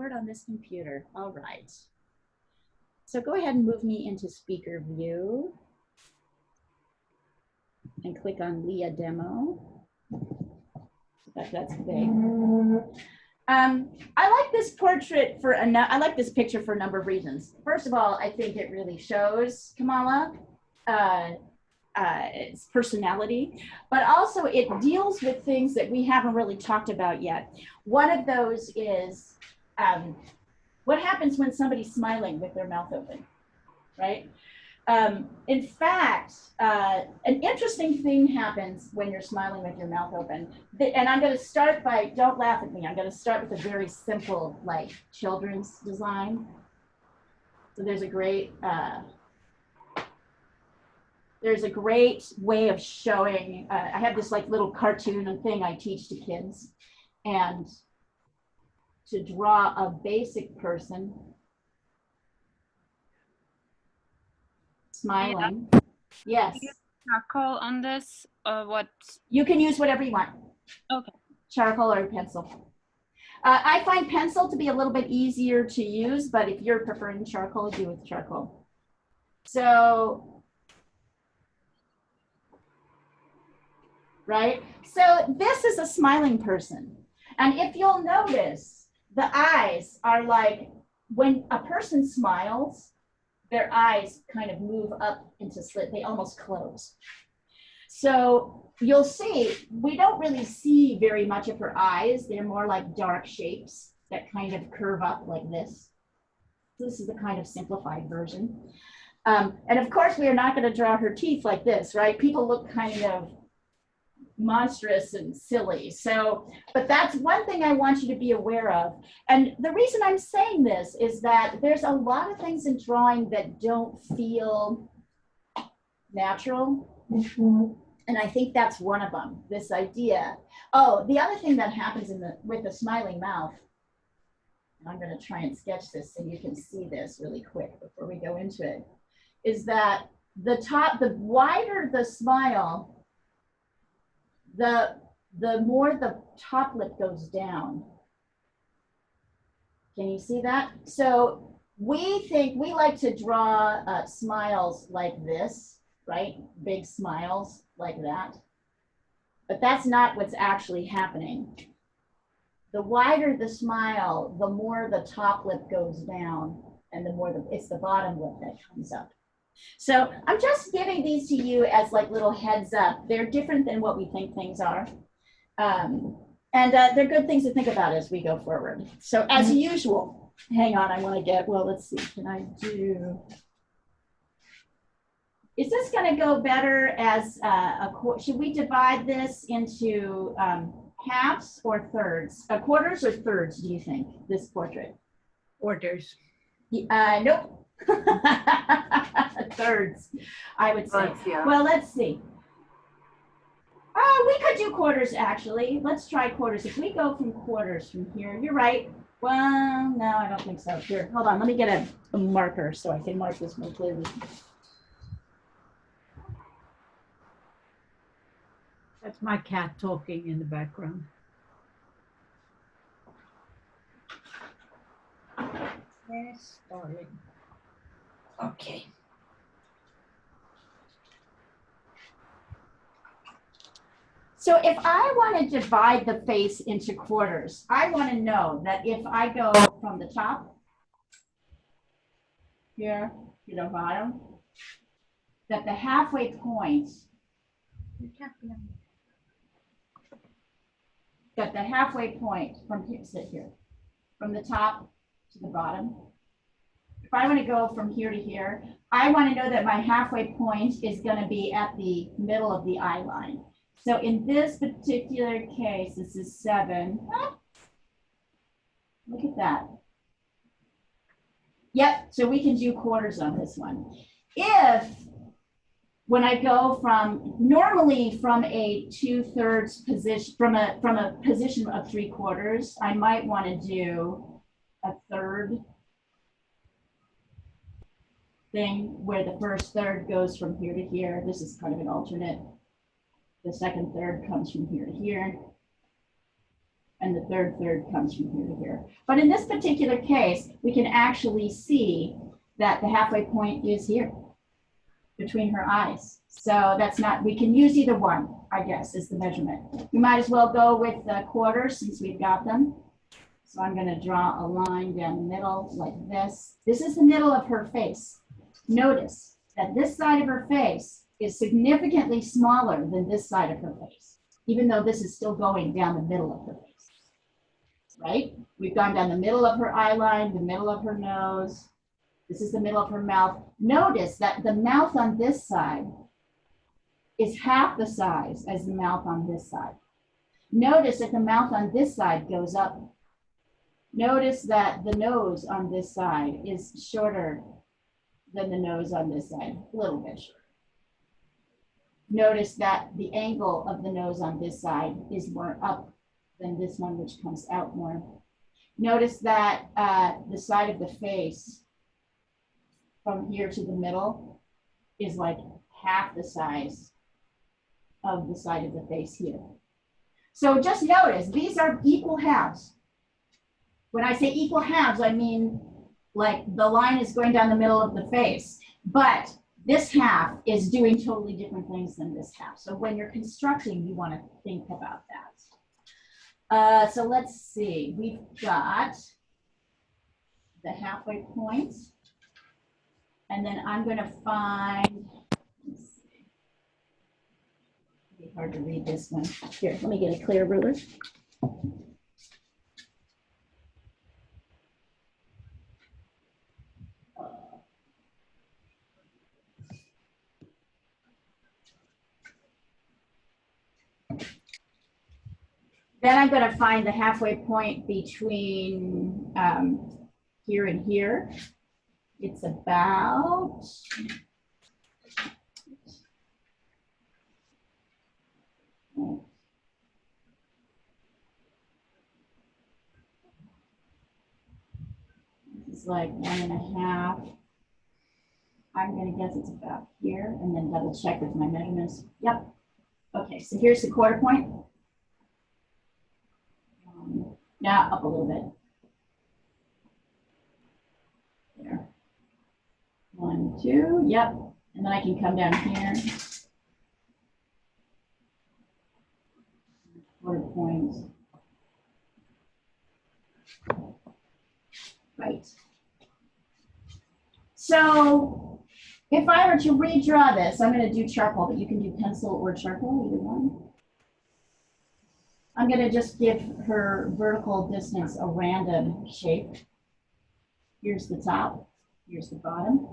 word on this computer. All right. So go ahead and move me into speaker view and click on Leah demo. That's big. I like this portrait for I like this picture for a number of reasons. First of all, I think it really shows Kamala. Its personality, but also it deals with things that we haven't really talked about yet. One of those is what happens when somebody's smiling with their mouth open, right? In fact, an interesting thing happens when you're smiling with your mouth open. And I'm going to start by, don't laugh at me, I'm going to start with a very simple, like, children's design. So there's a great way of showing, I have this like little cartoon thing I teach to kids, and to draw a basic person smiling. Yes. Charcoal on this, or what? You can use whatever you want. Okay. Charcoal or pencil. I find pencil to be a little bit easier to use, but if you're preferring charcoal, do with charcoal. So, right? So this is a smiling person. And if you'll notice, the eyes are like, when a person smiles, their eyes kind of move up into slit. They almost close. So you'll see, we don't really see very much of her eyes. They're more like dark shapes that kind of curve up like this. This is the kind of simplified version. And of course, we are not going to draw her teeth like this, right? People look kind of monstrous and silly. So, but that's one thing I want you to be aware of. And the reason I'm saying this is that there's a lot of things in drawing that don't feel natural. And I think that's one of them, this idea. Oh, the other thing that happens with the smiling mouth, and I'm going to try and sketch this so you can see this really quick before we go into it, is that the wider the smile, the more the top lip goes down. Can you see that? So we like to draw smiles like this, right? Big smiles like that. But that's not what's actually happening. The wider the smile, the more the top lip goes down, and the more it's the bottom lip that comes up. So I'm just giving these to you as like little heads up. They're different than what we think things are. And they're good things to think about as we go forward. So as usual, hang on, I want to get, well, let's see, can I do, is this going to go better as should we divide this into halves or thirds? Quarters or thirds, do you think, this portrait? Quarters. Nope. Thirds, I would say. Yeah. Well, let's see. We could do quarters, actually. Let's try quarters. If we go from quarters from here, you're right. Well, no, I don't think so. Here, hold on. Let me get a marker so I can mark this more clearly. That's my cat talking in the background. Yes, darling. Okay. So if I want to divide the face into quarters, I want to know that if I go from the top here to the bottom, that the halfway point, from here, sit here, from the top to the bottom. If I want to go from here to here, I want to know that my halfway point is going to be at the middle of the eye line. So in this particular case, this is 7. Look at that. Yep, so we can do quarters on this one. If, when I go from, normally from a 2/3 position, from a position of 3/4, I might want to do a third thing where the first third goes from here to here. This is kind of an alternate. The second third comes from here to here. and the third comes from here to here. But in this particular case, we can actually see that the halfway point is here between her eyes. So that's not, we can use either one, I guess, is the measurement. We might as well go with the quarters since we've got them. So I'm going to draw a line down the middle like this. This is the middle of her face. Notice that this side of her face is significantly smaller than this side of her face, even though this is still going down the middle of her face, right? We've gone down the middle of her eye line, the middle of her nose. This is the middle of her mouth. Notice that the mouth on this side is half the size as the mouth on this side. Notice that the mouth on this side goes up. Notice that the nose on this side is shorter than the nose on this side, a little bit shorter. Notice that the angle of the nose on this side is more up than this one, which comes out more. Notice that the side of the face from here to the middle is like half the size of the side of the face here. So just notice, these are equal halves. When I say equal halves, I mean like the line is going down the middle of the face, but this half is doing totally different things than this half. So when you're constructing, you want to think about that. So let's see, we've got the halfway point, and then I'm going to find, let's see, it'll be hard to read this one. Here, let me get a clear ruler. Then I'm going to find the halfway point between here and here. It's about, this is like 1.5. I'm going to guess it's about here, and then double check with my measurements. Yep. Okay, so here's the quarter point. Now up a little bit. There. 1, 2, yep. And then I can come down here. Quarter point. Right. So if I were to redraw this, I'm going to do charcoal, but you can do pencil or charcoal, either one. I'm going to just give her vertical distance a random shape. Here's the top, here's the bottom.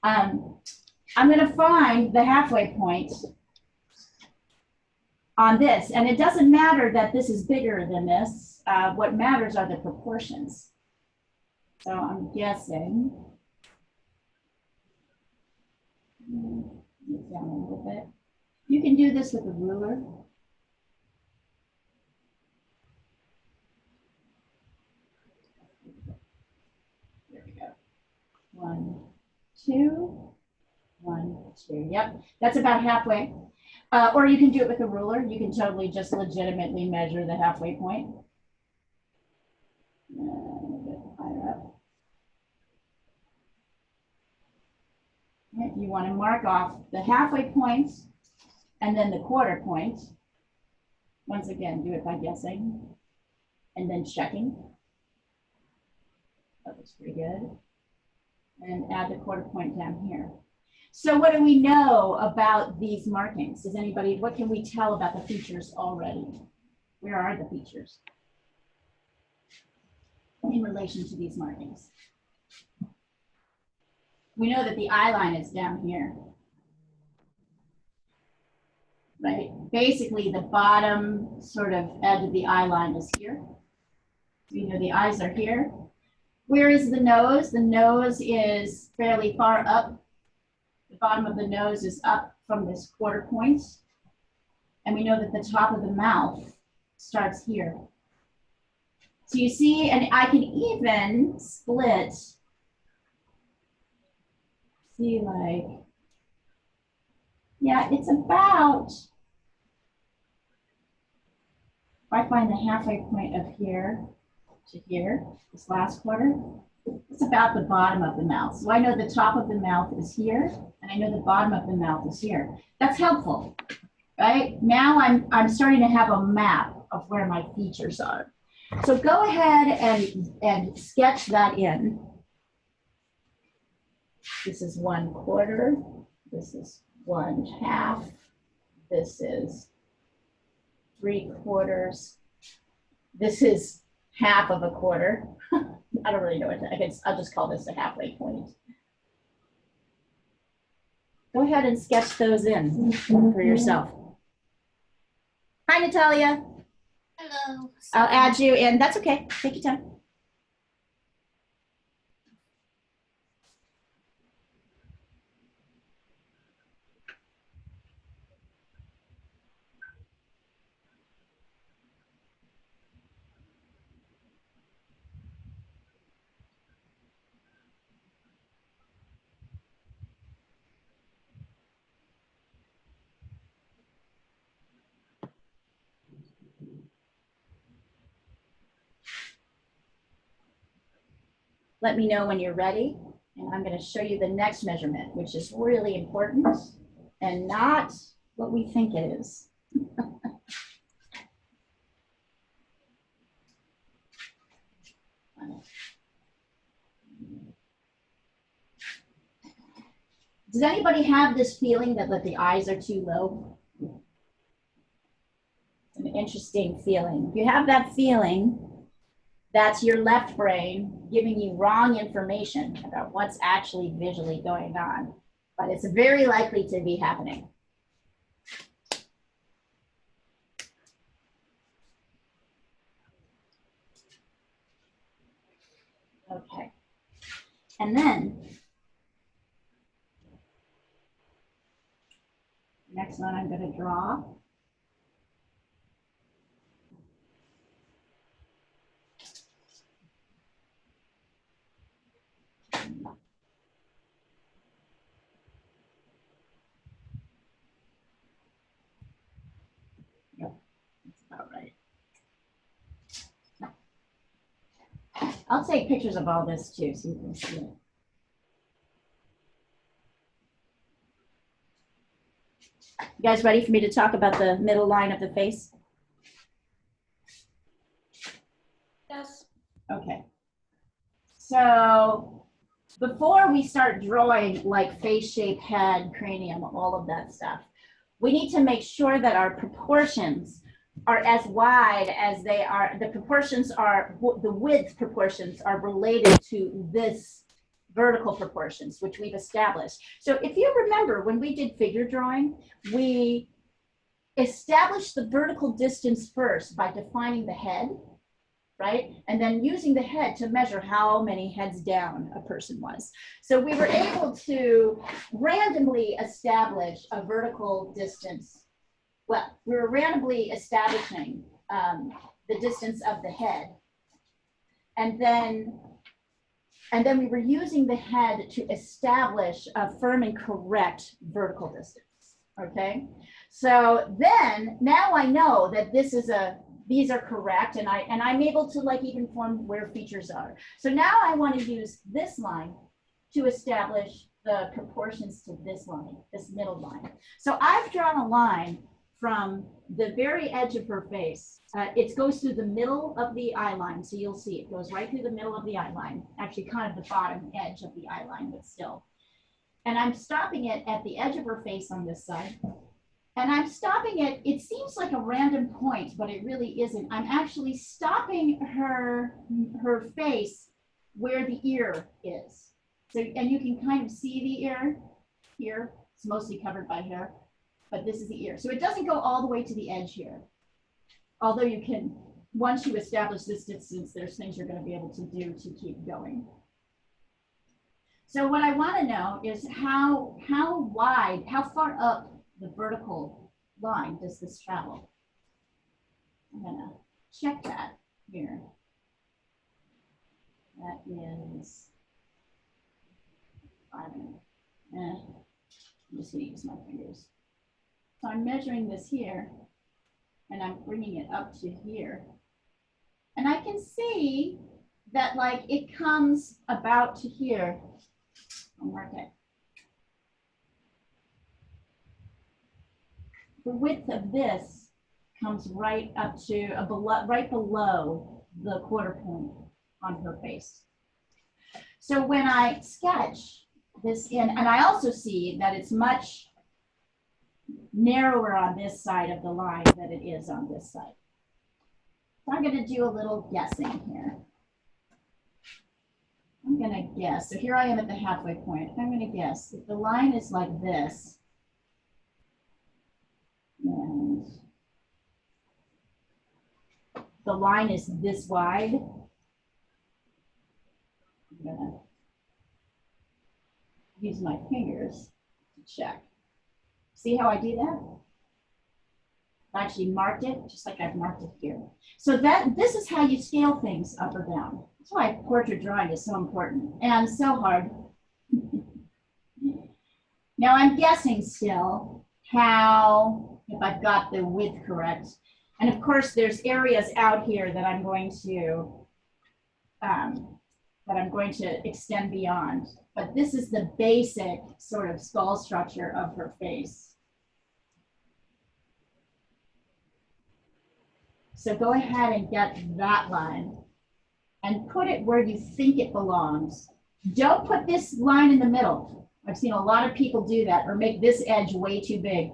I'm going to find the halfway point on this, and it doesn't matter that this is bigger than this. What matters are the proportions. So I'm guessing, move down a little bit. You can do this with a ruler. There we go. 1, 2, 1, 2. Yep, that's about halfway. Or you can do it with a ruler. You can totally just legitimately measure the halfway point. A little bit higher up. You want to mark off the halfway point and then the quarter point. Once again, do it by guessing and then checking. That looks pretty good. And add the quarter point down here. So what do we know about these markings? Does anybody, what can we tell about the features already? Where are the features in relation to these markings? We know that the eye line is down here, right? Basically, the bottom sort of edge of the eye line is here. So you know the eyes are here. Where is the nose? The nose is fairly far up. The bottom of the nose is up from this quarter point. And we know that the top of the mouth starts here. So you see, and I can even split, see like, yeah, it's about I find the halfway point of here to here, this last quarter, it's about the bottom of the mouth. So I know the top of the mouth is here, and I know the bottom of the mouth is here. That's helpful, right? Now I'm starting to have a map of where my features are. So go ahead and sketch that in. This is 1/4. This is 1/2. This is 3/4. This is 1/2 of a quarter. I don't really know what I'll just call this a halfway point. Go ahead and sketch those in for yourself. Hi, Natalia. Hello. I'll add you in. That's okay. Take your time. Let me know when you're ready, and I'm going to show you the next measurement, which is really important and not what we think it is. Does anybody have this feeling that the eyes are too low? It's an interesting feeling. If you have that feeling, that's your left brain giving you wrong information about what's actually visually going on, but it's very likely to be happening. Okay, and then next one I'm going to draw. Yep, that's about right. I'll take pictures of all this too, so you can see it. You guys ready for me to talk about the middle line of the face? Yes. Okay. So before we start drawing like face shape, head, cranium, all of that stuff, we need to make sure that our proportions are as wide as they are. The proportions are, the width proportions are related to this vertical proportions, which we've established. So if you remember when we did figure drawing, we established the vertical distance first by defining the head, right? And then using the head to measure how many heads down a person was. So we were able to randomly establish a vertical distance. Well, we were randomly establishing the distance of the head. And then we were using the head to establish a firm and correct vertical distance, okay? So then, now I know that these are correct, and I'm able to like even form where features are. So now I want to use this line to establish the proportions to this line, this middle line. So I've drawn a line from the very edge of her face. It goes through the middle of the eye line, so you'll see it goes right through the middle of the eye line, actually kind of the bottom edge of the eye line, but still. And I'm stopping it at the edge of her face on this side. And I'm stopping it, it seems like a random point, but it really isn't. I'm actually stopping her face where the ear is. So, and you can kind of see the ear here. It's mostly covered by hair, but this is the ear. So it doesn't go all the way to the edge here. Although you can, once you establish this distance, there's things you're going to be able to do to keep going. So what I want to know is how wide, how far up the vertical line does this travel? I'm going to check that here. That is, I'm just going to use my fingers. So I'm measuring this here. and I'm bringing it up to here. And I can see that like it comes about to here. I'll mark it. The width of this comes right up to right below the quarter point on her face. So when I sketch this in, and I also see that it's much narrower on this side of the line than it is on this side. So I'm going to do a little guessing here. I'm going to guess. So here I am at the halfway point. I'm going to guess if the line is like this, and the line is this wide, I'm going to use my fingers to check. See how I do that? I actually marked it just like I've marked it here. So this is how you scale things up or down. That's why portrait drawing is so important and so hard. Now I'm guessing still how, if I've got the width correct. And of course there's areas out here that I'm going to extend beyond. But this is the basic sort of skull structure of her face. So go ahead and get that line and put it where you think it belongs. Don't put this line in the middle. I've seen a lot of people do that, or make this edge way too big.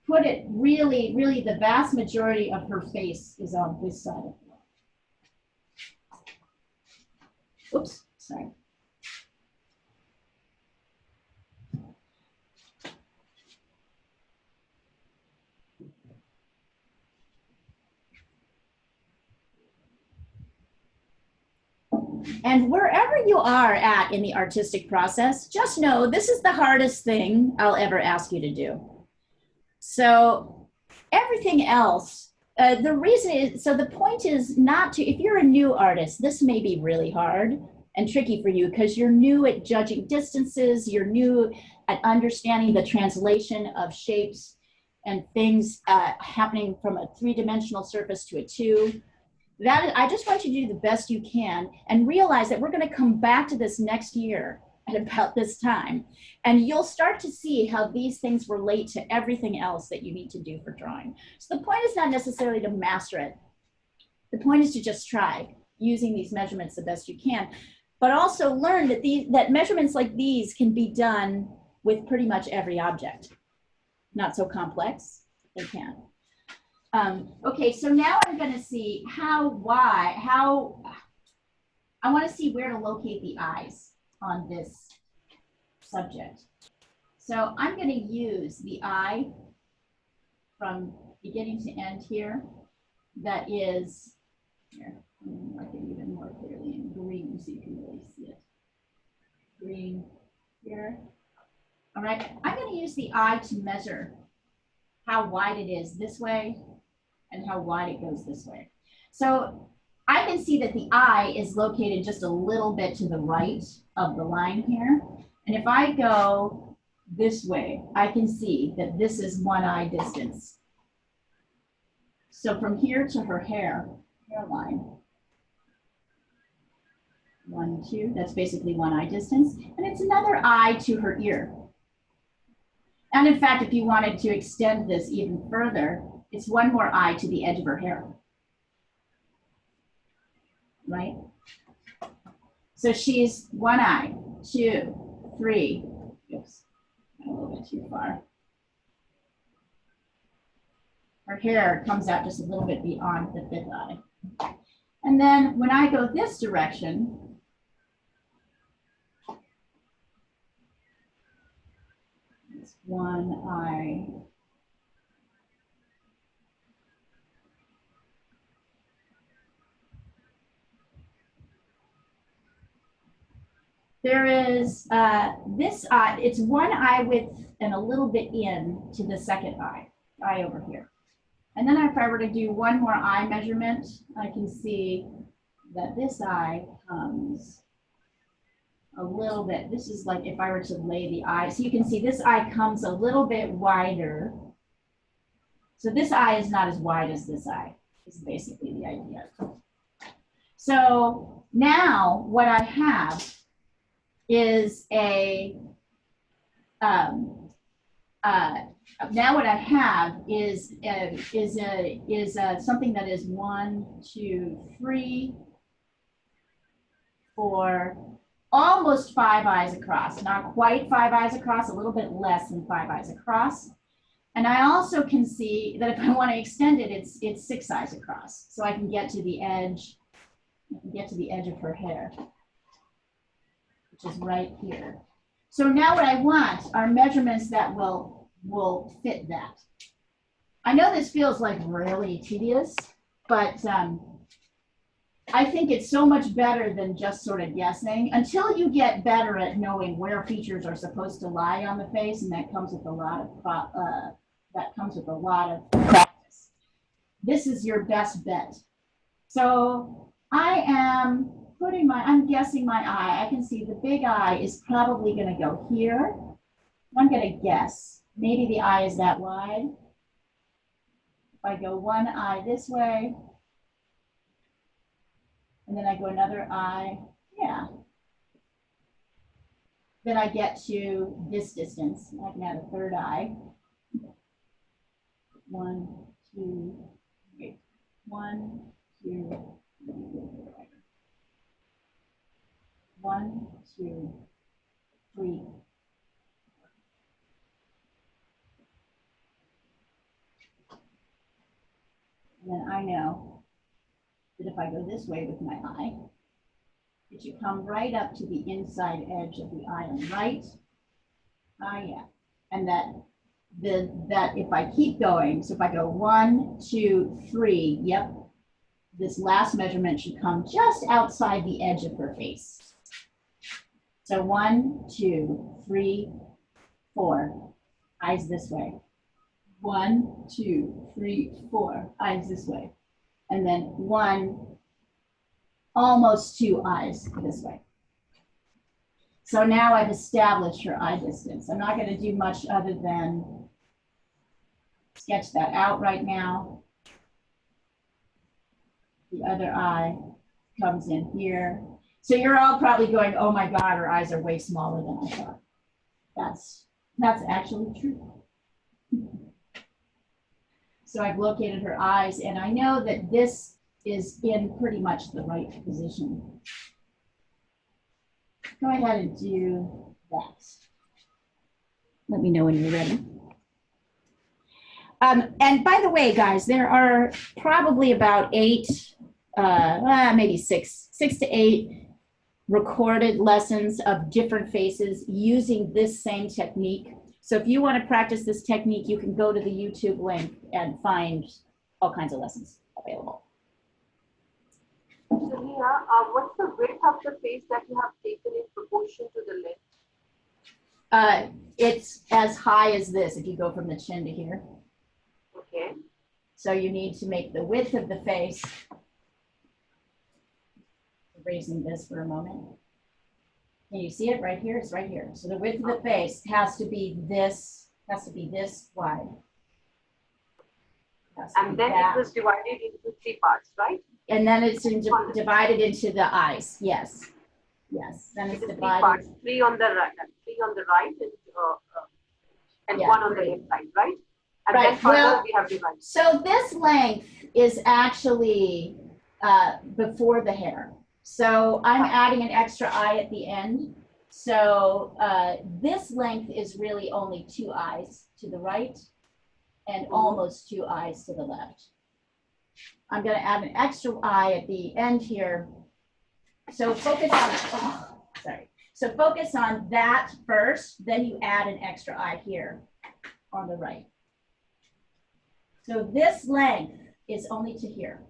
Put it really, the vast majority of her face is on this side. Oops, sorry. And wherever you are at in the artistic process, just know this is the hardest thing I'll ever ask you to do. So everything else, the reason is, so the point is not to, if you're a new artist, this may be really hard and tricky for you because you're new at judging distances, you're new at understanding the translation of shapes and things happening from a 3-dimensional surface to a 2. I just want you to do the best you can and realize that we're going to come back to this next year at about this time. And you'll start to see how these things relate to everything else that you need to do for drawing. So the point is not necessarily to master it. The point is to just try using these measurements the best you can, but also learn that that measurements like these can be done with pretty much every object. Not so complex, they can. Okay, so now I'm going to see I want to see where to locate the eyes on this subject. So I'm going to use the eye from beginning to end here. That is, here, I'm going to mark it even more clearly in green so you can really see it. Green here. All right, I'm going to use the eye to measure how wide it is this way and how wide it goes this way. So I can see that the eye is located just a little bit to the right of the line here. And if I go this way, I can see that this is one eye distance. So from here to her hairline, 1, 2, that's basically one eye distance. And it's another eye to her ear. And in fact, if you wanted to extend this even further, it's one more eye to the edge of her hair, right? So she's one eye, 2, 3, oops, a little bit too far. Her hair comes out just a little bit beyond the 5th eye. And then when I go this direction, it's one eye. There is this eye, it's one eye width and a little bit in to the second eye over here. And then if I were to do one more eye measurement, I can see that this eye comes a little bit, this is like if I were to lay the eye, so you can see this eye comes a little bit wider So this eye is not as wide as this eye, is basically the idea. So now what I have is a, now what I have is something that is 1, 2, 3, 4, almost 5 eyes across. Not quite 5 eyes across, a little bit less than 5 eyes across. And I also can see that if I want to extend it, it's 6 eyes across. So I can get to the edge. I can get to the edge of her hair, which is right here. So now what I want are measurements that will fit that. I know this feels like really tedious, but I think it's so much better than just sort of guessing until you get better at knowing where features are supposed to lie on the face, and that comes with a lot of practice. This is your best bet. So I am I'm guessing my eye. I can see the big eye is probably going to go here. I'm going to guess. Maybe the eye is that wide. If I go one eye this way, and then I go another eye, yeah. Then I get to this distance. I can add a third eye. 1, 2, 3. 1, 2, 3. 1, 2, 3. And then I know that if I go this way with my eye, it should come right up to the inside edge of the eye on the right. Yeah. And that if I keep going, so if I go 1, 2, 3, yep, this last measurement should come just outside the edge of her face. So 1, 2, 3, 4, eyes this way. 1, 2, 3, 4, eyes this way. And then 1, almost 2 eyes this way. So now I've established her eye distance. I'm not going to do much other than sketch that out right now. The other eye comes in here. So you're all probably going, oh my God, her eyes are way smaller than I thought. That's actually true. So I've located her eyes, and I know that this is in pretty much the right position. Go ahead and do that. Let me know when you're ready. And by the way, guys, there are probably about 8, maybe 6 to 8 recorded lessons of different faces using this same technique. So if you want to practice this technique, you can go to the YouTube link and find all kinds of lessons available. So Mia, what's the width of the face that you have taken in proportion to the length? It's as high as this if you go from the chin to here. Okay. So you need to make the width of the face. Raising this for a moment. Can you see it right here? It's right here. So the width of the face has to be this wide. And then it was divided into 3 parts, right? And then it's divided into the eyes. Yes. Yes. Then it's divided. 3 parts, 3 on the right, and Yeah, 1 on 3. the left side, right? And Right. then further Well, we have divided. So this length is actually before the hair. So I'm adding an extra eye at the end. So this length is really only 2 eyes to the right and almost 2 eyes to the left. I'm going to add an extra eye at the end here. So focus on, So focus on that first, then you add an extra eye here on the right. So this length is only to here.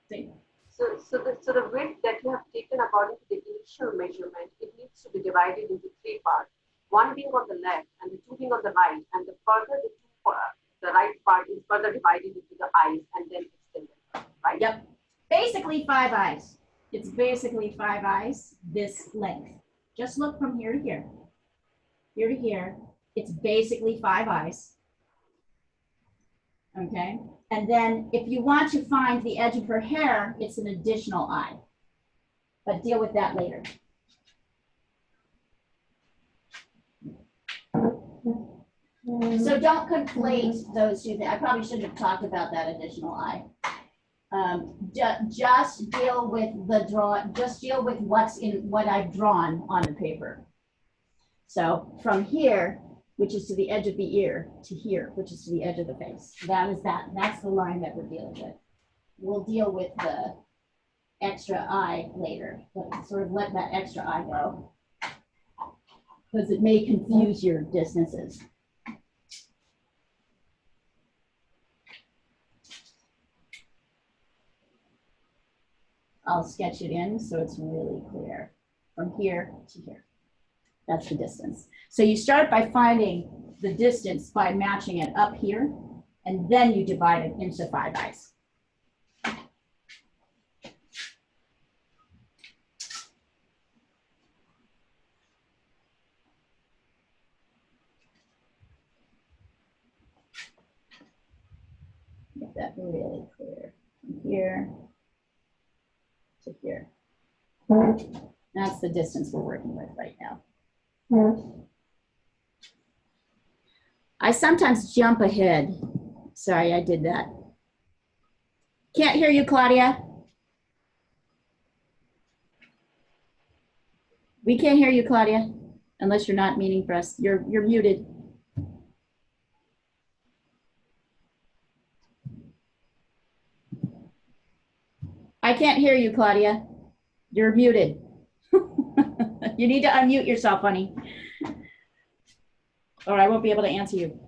See? So the width that you have taken according to the initial measurement, it needs to be divided into 3 parts. 1 being on the left and the 2 being on the right, and the right part is further divided into the eyes and then extended, right? Yep. Basically 5 eyes. It's basically 5 eyes, this length. Just look from here to here. Here to here It's basically 5 eyes. Okay, and then if you want to find the edge of her hair, it's an additional eye. But deal with that later. So don't conflate those two things. I probably shouldn't have talked about that additional eye. Just deal with the just deal with what's in what I've drawn on the paper. So from here, which is to the edge of the ear, to here, which is to the edge of the face. That's the line that we're dealing with. We'll deal with the extra eye later, but sort of let that extra eye go, because it may confuse your distances. I'll sketch it in so it's really clear from here to here. That's the distance. So you start by finding the distance by matching it up here, and then you divide it into 5 eyes. Make that really clear. From here to here. That's the distance we're working with right now. I sometimes jump ahead. Sorry, I did that. Can't hear you, Claudia. We can't hear you, Claudia, unless you're not meaning for us. You're muted. I can't hear you, Claudia. You're muted. You need to unmute yourself, honey, or I won't be able to answer you.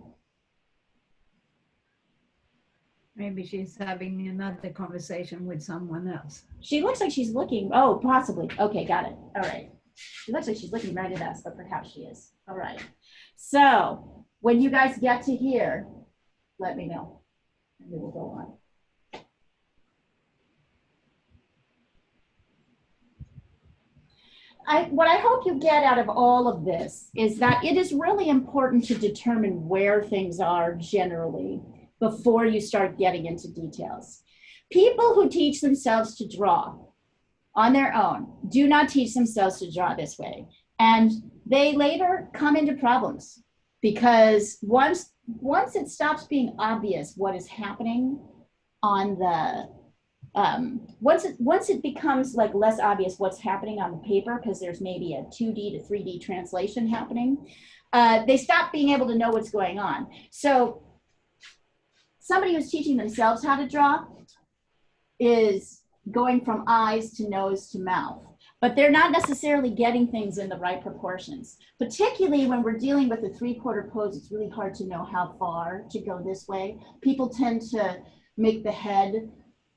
Maybe she's having another conversation with someone else. She looks like she's looking, oh, possibly. Okay, got it. All right. She looks like she's looking right at us, but perhaps she is. All right. So when you guys get to here, let me know, and we will go on. What I hope you get out of all of this is that it is really important to determine where things are generally before you start getting into details. People who teach themselves to draw on their own do not teach themselves to draw this way. And they later come into problems because once it stops being obvious what is happening on the once it becomes like less obvious what's happening on the paper, because there's maybe a 2D to 3D translation happening, they stop being able to know what's going on. So somebody who's teaching themselves how to draw is going from eyes to nose to mouth, but they're not necessarily getting things in the right proportions. Particularly when we're dealing with a 3/4 pose, it's really hard to know how far to go this way. People tend to make the head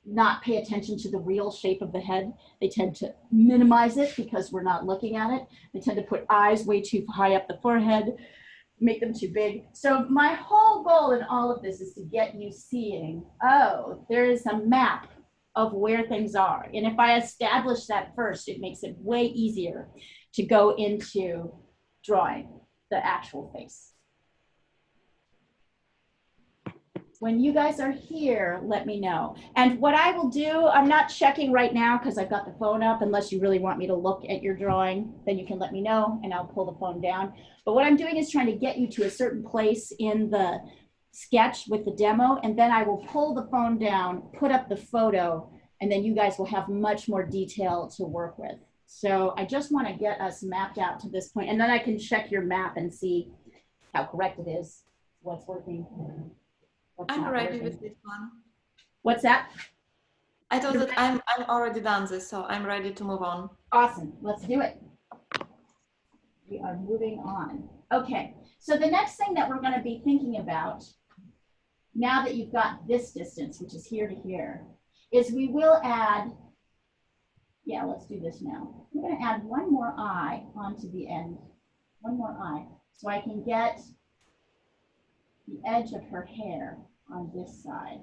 not pay attention to the real shape of the head. They tend to minimize it because we're not looking at it. They tend to put eyes way too high up the forehead, make them too big. So my whole goal in all of this is to get you seeing, oh, there is a map of where things are. And if I establish that first, it makes it way easier to go into drawing the actual face. When you guys are here, let me know. And what I will do, I'm not checking right now because I've got the phone up. Unless you really want me to look at your drawing, then you can let me know and I'll pull the phone down. But what I'm doing is trying to get you to a certain place in the sketch with the demo, and then I will pull the phone down, put up the photo, and then you guys will have much more detail to work with. So I just want to get us mapped out to this point, and then I can check your map and see how correct it is, what's working. I'm ready with this one. What's that? I thought that I'm already done this, so I'm ready to move on. Awesome, let's do it. We are moving on. Okay, so the next thing that we're going to be thinking about, now that you've got this distance, which is here to here, is we will add, yeah, let's do this now. I'm going to add one more eye onto the end, one more eye, so I can get the edge of her hair on this side.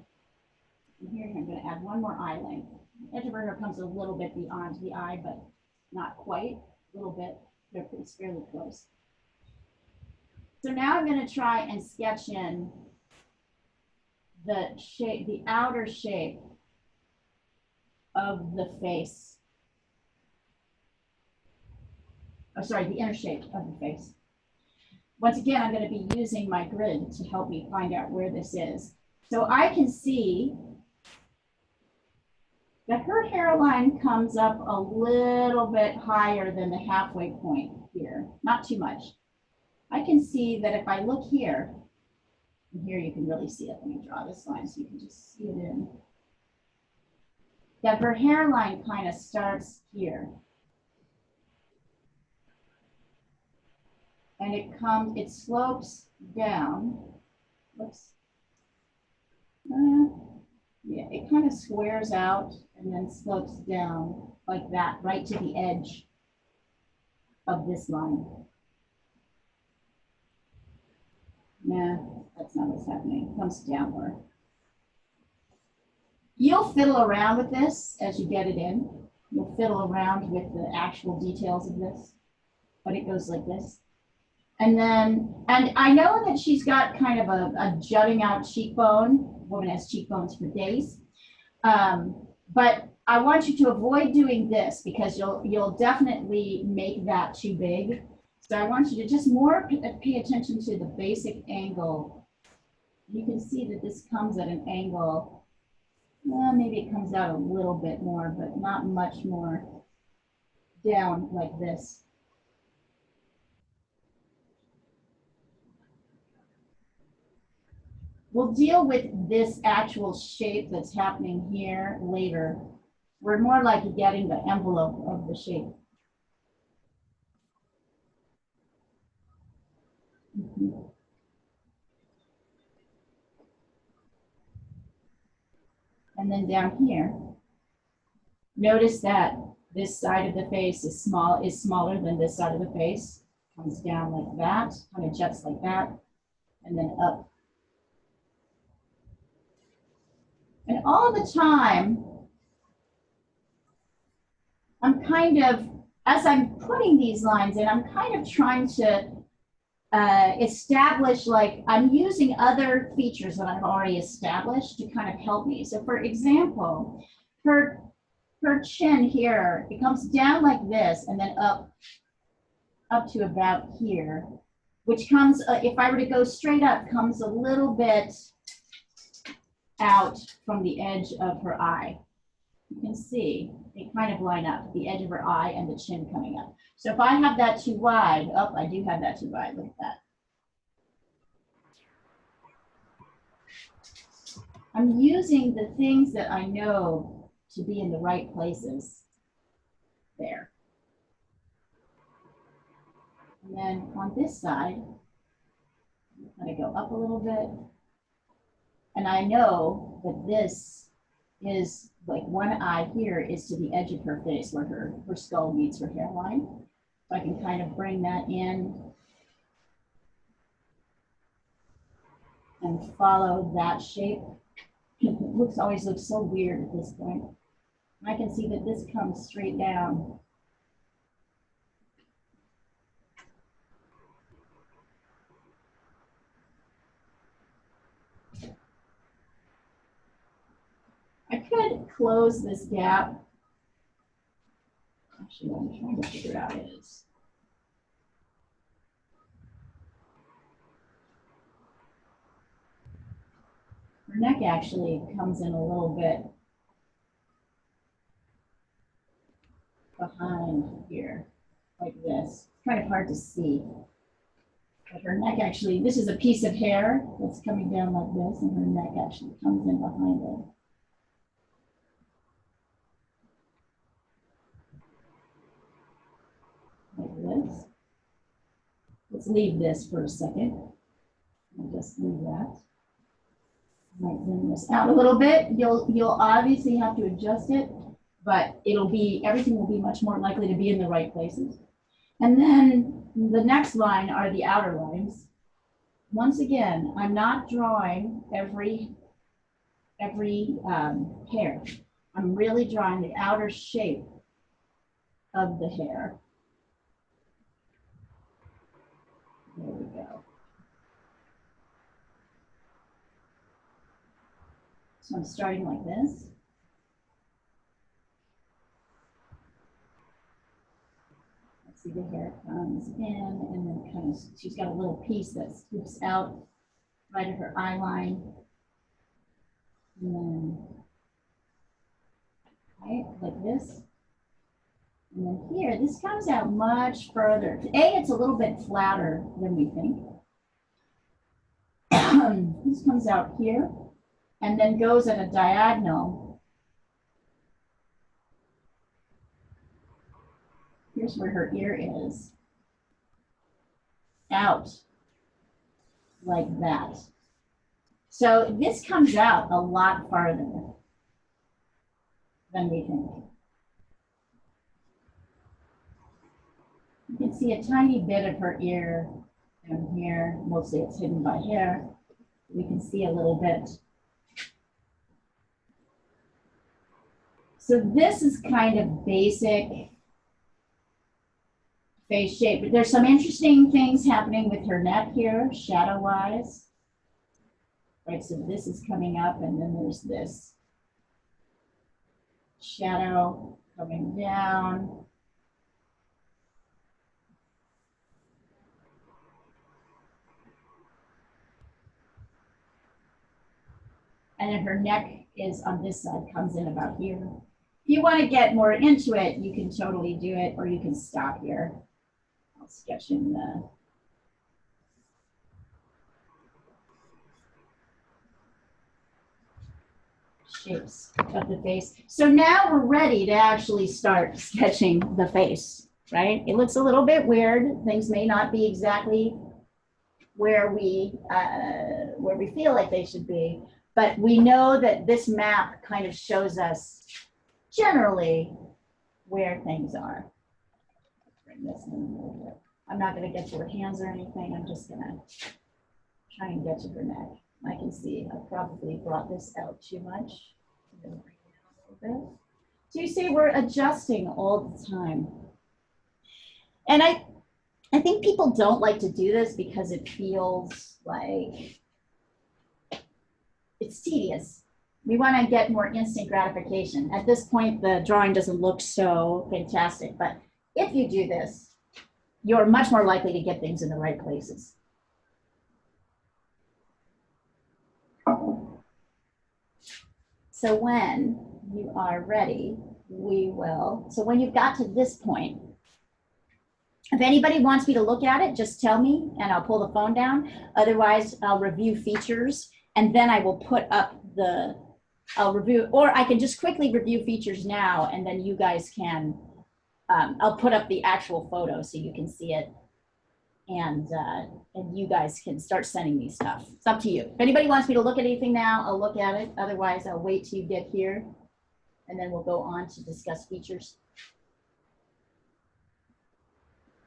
And here I'm going to add one more eye length. The edge of her hair comes a little bit beyond the eye, but not quite, a little bit. They're fairly close. So now I'm going to try and sketch in the shape, the outer shape of the face. Oh, sorry, the inner shape of the face. Once again, I'm going to be using my grid to help me find out where this is. So I can see that her hairline comes up a little bit higher than the halfway point here, not too much. I can see that if I look here, and here you can really see it. Let me draw this line so you can just see it in. That her hairline kind of starts here. And it slopes down. Whoops. Yeah, it kind of squares out and then slopes down like that, right to the edge of this line. Nah, that's not what's happening. It comes downward. You'll fiddle around with this as you get it in. You'll fiddle around with the actual details of this, but it goes like this. And I know that she's got kind of a jutting out cheekbone. Woman has cheekbones for days. But I want you to avoid doing this because you'll definitely make that too big. So I want you to just more pay attention to the basic angle. You can see that this comes at an angle. Well, maybe it comes out a little bit more, but not much more down like this. We'll deal with this actual shape that's happening here later. We're more like getting the envelope of the shape. And then down here, notice that this side of the face is smaller than this side of the face. Comes down like that, kind of juts like that, and then up. And all the time, I'm kind of, as I'm putting these lines in, I'm kind of trying to establish, like, I'm using other features that I've already established to kind of help me. So for example, her chin here, it comes down like this and then up to about here, which comes, if I were to go straight up, comes a little bit out from the edge of her eye. You can see they kind of line up, the edge of her eye and the chin coming up. So if I have that too wide, oh, I do have that too wide, look at that. I'm using the things that I know to be in the right places there. And then on this side, I'm going to go up a little bit. And I know that this is like one eye here is to the edge of her face where her skull meets her hairline. So I can kind of bring that in and follow that shape. It always looks so weird at this point. I can see that this comes straight down. I could close this gap. Actually, what I'm trying to figure out is her neck actually comes in a little bit behind here, like this. It's kind of hard to see. But her neck actually, this is a piece of hair that's coming down like this, and her neck actually comes in behind it. Like this. Let's leave this for a second. I'll just leave that. Might bring this out a little bit. You'll obviously have to adjust it, but everything will be much more likely to be in the right places. And then the next line are the outer lines. Once again, I'm not drawing every hair. I'm really drawing the outer shape of the hair. There we go. So I'm starting like this. Let's see, the hair comes in and then kind of, she's got a little piece that scoops out right at her eye line. And then, right, like this. And then here, this comes out much further. It's a little bit flatter than we think. This comes out here and then goes at a diagonal. Here's where her ear is. Out like that. So this comes out a lot farther than we think. You can see a tiny bit of her ear down here. Mostly it's hidden by hair. We can see a little bit. So this is kind of basic face shape. But there's some interesting things happening with her neck here, shadow-wise. Right, so this is coming up, and then there's this shadow coming down. And then her neck is on this side, comes in about here. If you want to get more into it, you can totally do it, or you can stop here. I'll sketch in the shapes of the face. So now we're ready to actually start sketching the face, right? It looks a little bit weird. Things may not be exactly where we feel like they should be, but we know that this map kind of shows us generally where things are. Bring this in a little bit. I'm not going to get to her hands or anything. I'm just going to try and get to her neck. I can see I probably brought this out too much. I'm going to bring it down a little bit. So you see we're adjusting all the time. And I think people don't like to do this because it feels like it's tedious. We want to get more instant gratification. At this point, the drawing doesn't look so fantastic, but if you do this, you're much more likely to get things in the right places. So when you are ready, we will. So when you've got to this point, if anybody wants me to look at it, just tell me and I'll pull the phone down. Otherwise, I'll review features and then I will put up I'll review, or I can just quickly review features now and then you guys can, I'll put up the actual photo so you can see it and you guys can start sending me stuff. It's up to you. If anybody wants me to look at anything now, I'll look at it. Otherwise, I'll wait till you get here and then we'll go on to discuss features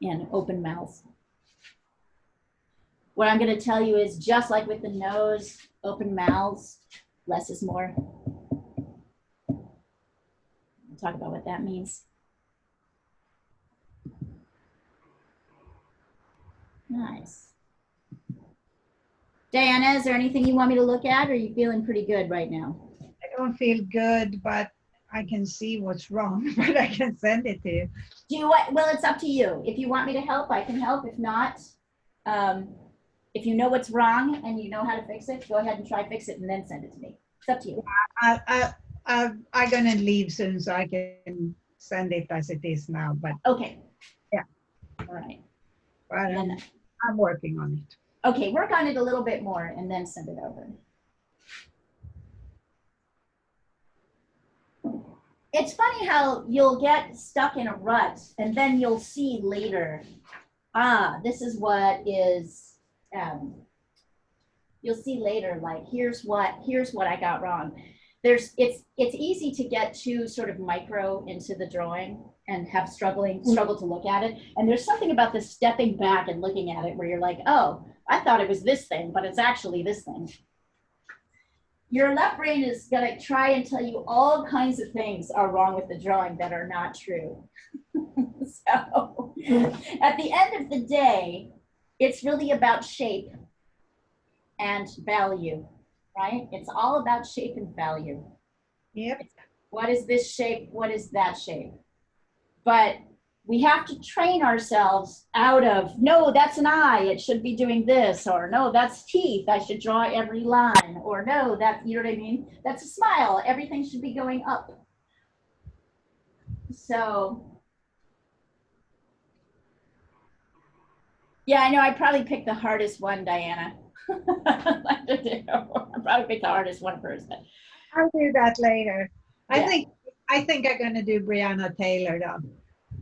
and open mouths. What I'm going to tell you is just like with the nose, open mouths, less is more. We'll talk about what that means. Nice. Diana, is there anything you want me to look at or are you feeling pretty good right now? I don't feel good, but I can see what's wrong, but I can send it to you. Do you want, well, it's up to you. If you want me to help, I can help. If not, if you know what's wrong and you know how to fix it, go ahead and try fix it and then send it to me. It's up to you. I'm gonna leave soon so I can send it as it is now, but Okay. Yeah. All right. but And, I'm working on it. okay, work on it a little bit more and then send it over. It's funny how you'll get stuck in a rut and then you'll see later, this is what is, you'll see later, like, here's what I got wrong. It's easy to get too sort of micro into the drawing and have struggle to look at it. And there's something about this stepping back and looking at it where you're like, oh, I thought it was this thing, but it's actually this thing. Your left brain is going to try and tell you all kinds of things are wrong with the drawing that are not true. So at the end of the day, it's really about shape and value, right? It's all about shape and value. Yep. What is this shape? What is that shape? But we have to train ourselves out of, no, that's an eye, it should be doing this, or no, that's teeth, I should draw every line, or no, that, you know what I mean? That's a smile, everything should be going up. So, yeah, I know I probably picked the hardest one, Diana. I probably picked the hardest one first. I'll do that later. Yeah. I think I'm gonna do Brianna Taylor though.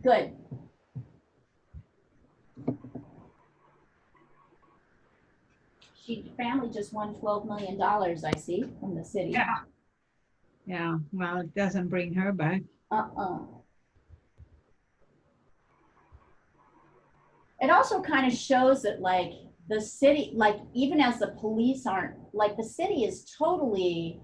Good. Family just won $12 million, I see, from the city. Yeah. Yeah, well, it doesn't bring her back. It also kind of shows that like the city, like even as the police aren't, like the city is totally,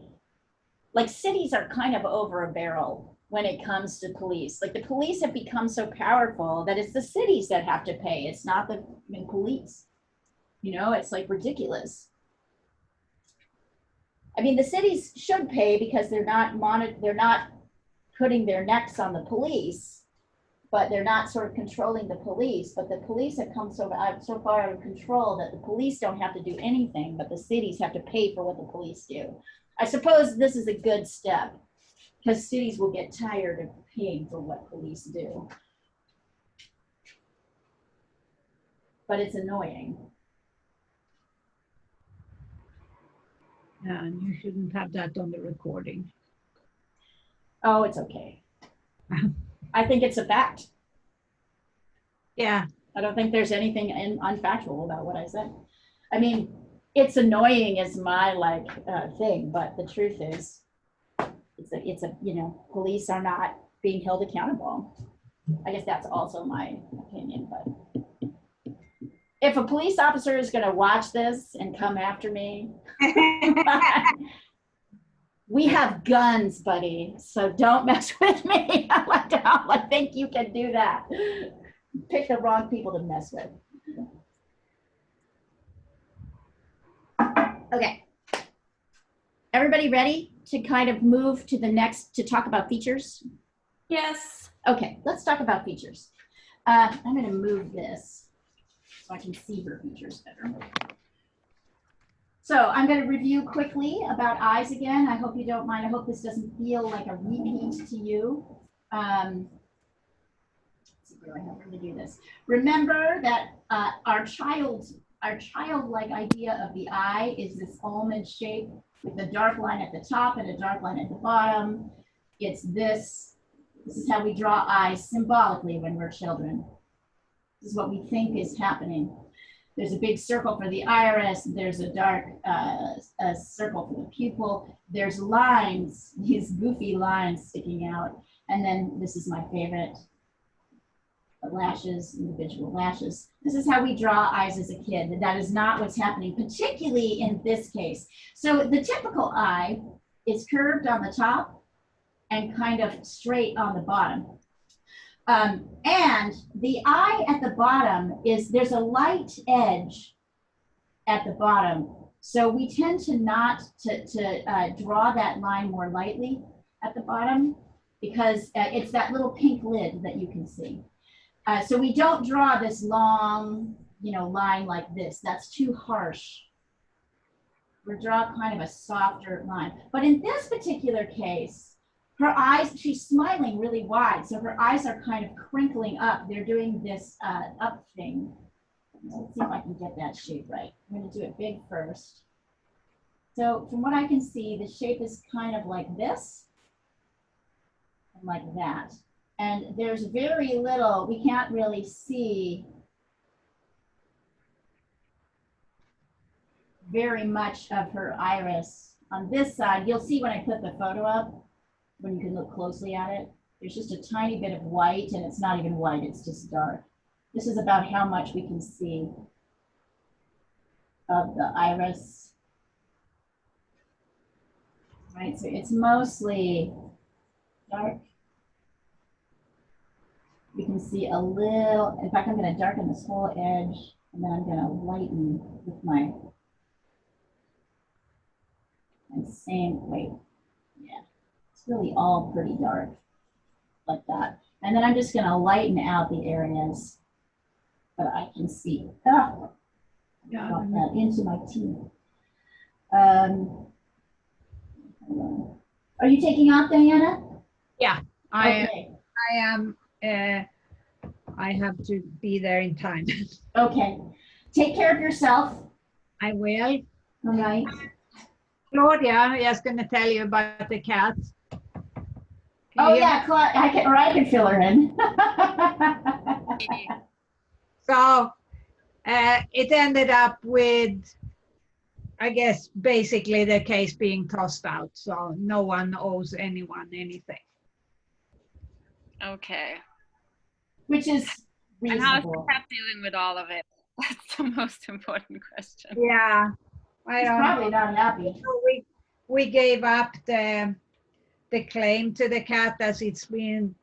like cities are kind of over a barrel when it comes to police. Like the police have become so powerful that it's the cities that have to pay. It's not the police. You know, it's like ridiculous. I mean, the cities should pay because they're not putting their necks on the police, but they're not sort of controlling the police. But the police have come so far out of control that the police don't have to do anything, but the cities have to pay for what the police do. I suppose this is a good step because cities will get tired of paying for what police do. But it's annoying. Yeah, and you shouldn't have that on the recording. Oh, it's okay. I think it's a fact. Yeah. I don't think there's anything unfactual about what I said. I mean, it's annoying is my like thing, but the truth is, it's a you know, police are not being held accountable. I guess that's also my opinion, but if a police officer is going to watch this and come after me, we have guns, buddy, so don't mess with me. I think you can do that. Pick the wrong people to mess with. Okay. Everybody ready to kind of move to the next, to talk about features? Yes. Okay, let's talk about features. I'm going to move this so I can see her features better. So I'm going to review quickly about eyes again. I hope you don't mind. I hope this doesn't feel like a repeat to you. Let's see, where do I have to do this? Remember that our childlike idea of the eye is this almond shape with a dark line at the top and a dark line at the bottom. It's this. This is how we draw eyes symbolically when we're children. This is what we think is happening. There's a big circle for the iris. There's a dark a circle for the pupil. There's lines, these goofy lines sticking out. And then this is my favorite, the lashes, individual lashes. This is how we draw eyes as a kid. That is not what's happening, particularly in this case. So the typical eye is curved on the top and kind of straight on the bottom. And the eye at the bottom there's a light edge at the bottom. So we tend to not draw that line more lightly at the bottom because it's that little pink lid that you can see. So we don't draw this long, line like this. That's too harsh. We draw kind of a softer line. But in this particular case, her eyes, she's smiling really wide. So her eyes are kind of crinkling up. They're doing this up thing. Let's see if I can get that shape right. I'm going to do it big first. So from what I can see, the shape is kind of like this and like that. And there's very little, we can't really see very much of her iris. On this side, you'll see when I put the photo up, when you can look closely at it, there's just a tiny bit of white, and it's not even white, it's just dark. This is about how much we can see of the iris. Right, so it's mostly dark. You can see a little, in fact, I'm going to darken this whole edge, and then I'm going to lighten with my And same, wait, yeah, it's really all pretty dark like that. And then I'm just gonna lighten out the areas that I can see. Ah, Yeah. got that into my teeth. Are you taking off, Diana? Yeah, Okay. I am. I have to be there in time. Okay. Take care of yourself. I will. All right. Claudia, I was going to tell you about the cat. Oh yeah, I can fill her in. So it ended up with, I guess, basically the case being tossed out. So no one owes anyone anything. Okay. Which is And how is the reasonable. cat dealing with all of it? That's the most important question. Yeah, I She's don't probably know. not happy. We gave up the claim to the cat as it's been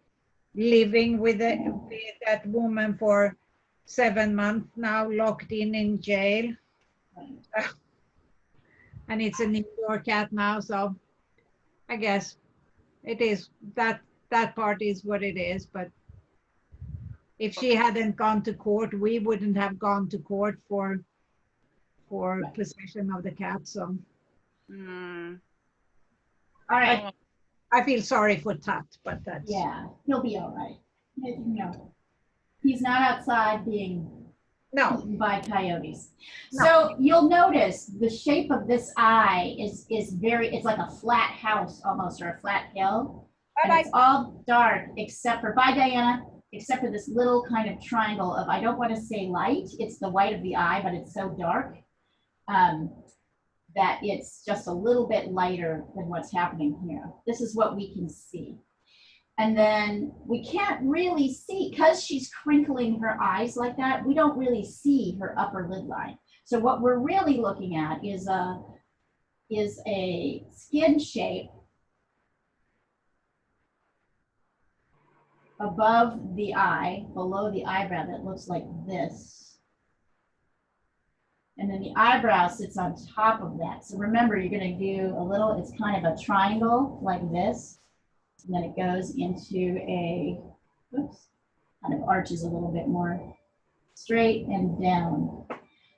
living with that woman for 7 months now, locked in jail. And it's an indoor cat now, so I guess it is that part is what it is. But if she hadn't gone to court, we wouldn't have gone to court for possession of the cat. So Mm. All right. I feel sorry for Tat, but that's Yeah, he'll be all right. No, he's not outside being no. eaten by coyotes. No. So you'll notice the shape of this eye is very, it's like a flat house almost, or a flat hill. And it's all dark except for, bye Diana, except for this little kind of triangle of, I don't want to say light, it's the white of the eye, but it's so dark that it's just a little bit lighter than what's happening here. This is what we can see. And then we can't really see, because she's crinkling her eyes like that, we don't really see her upper lid line. So what we're really looking at is a skin shape above the eye, below the eyebrow, that looks like this. And then the eyebrow sits on top of that. So remember, you're gonna do a little, it's kind of a triangle like this. And then it goes into a, oops, kind of arches a little bit more straight and down.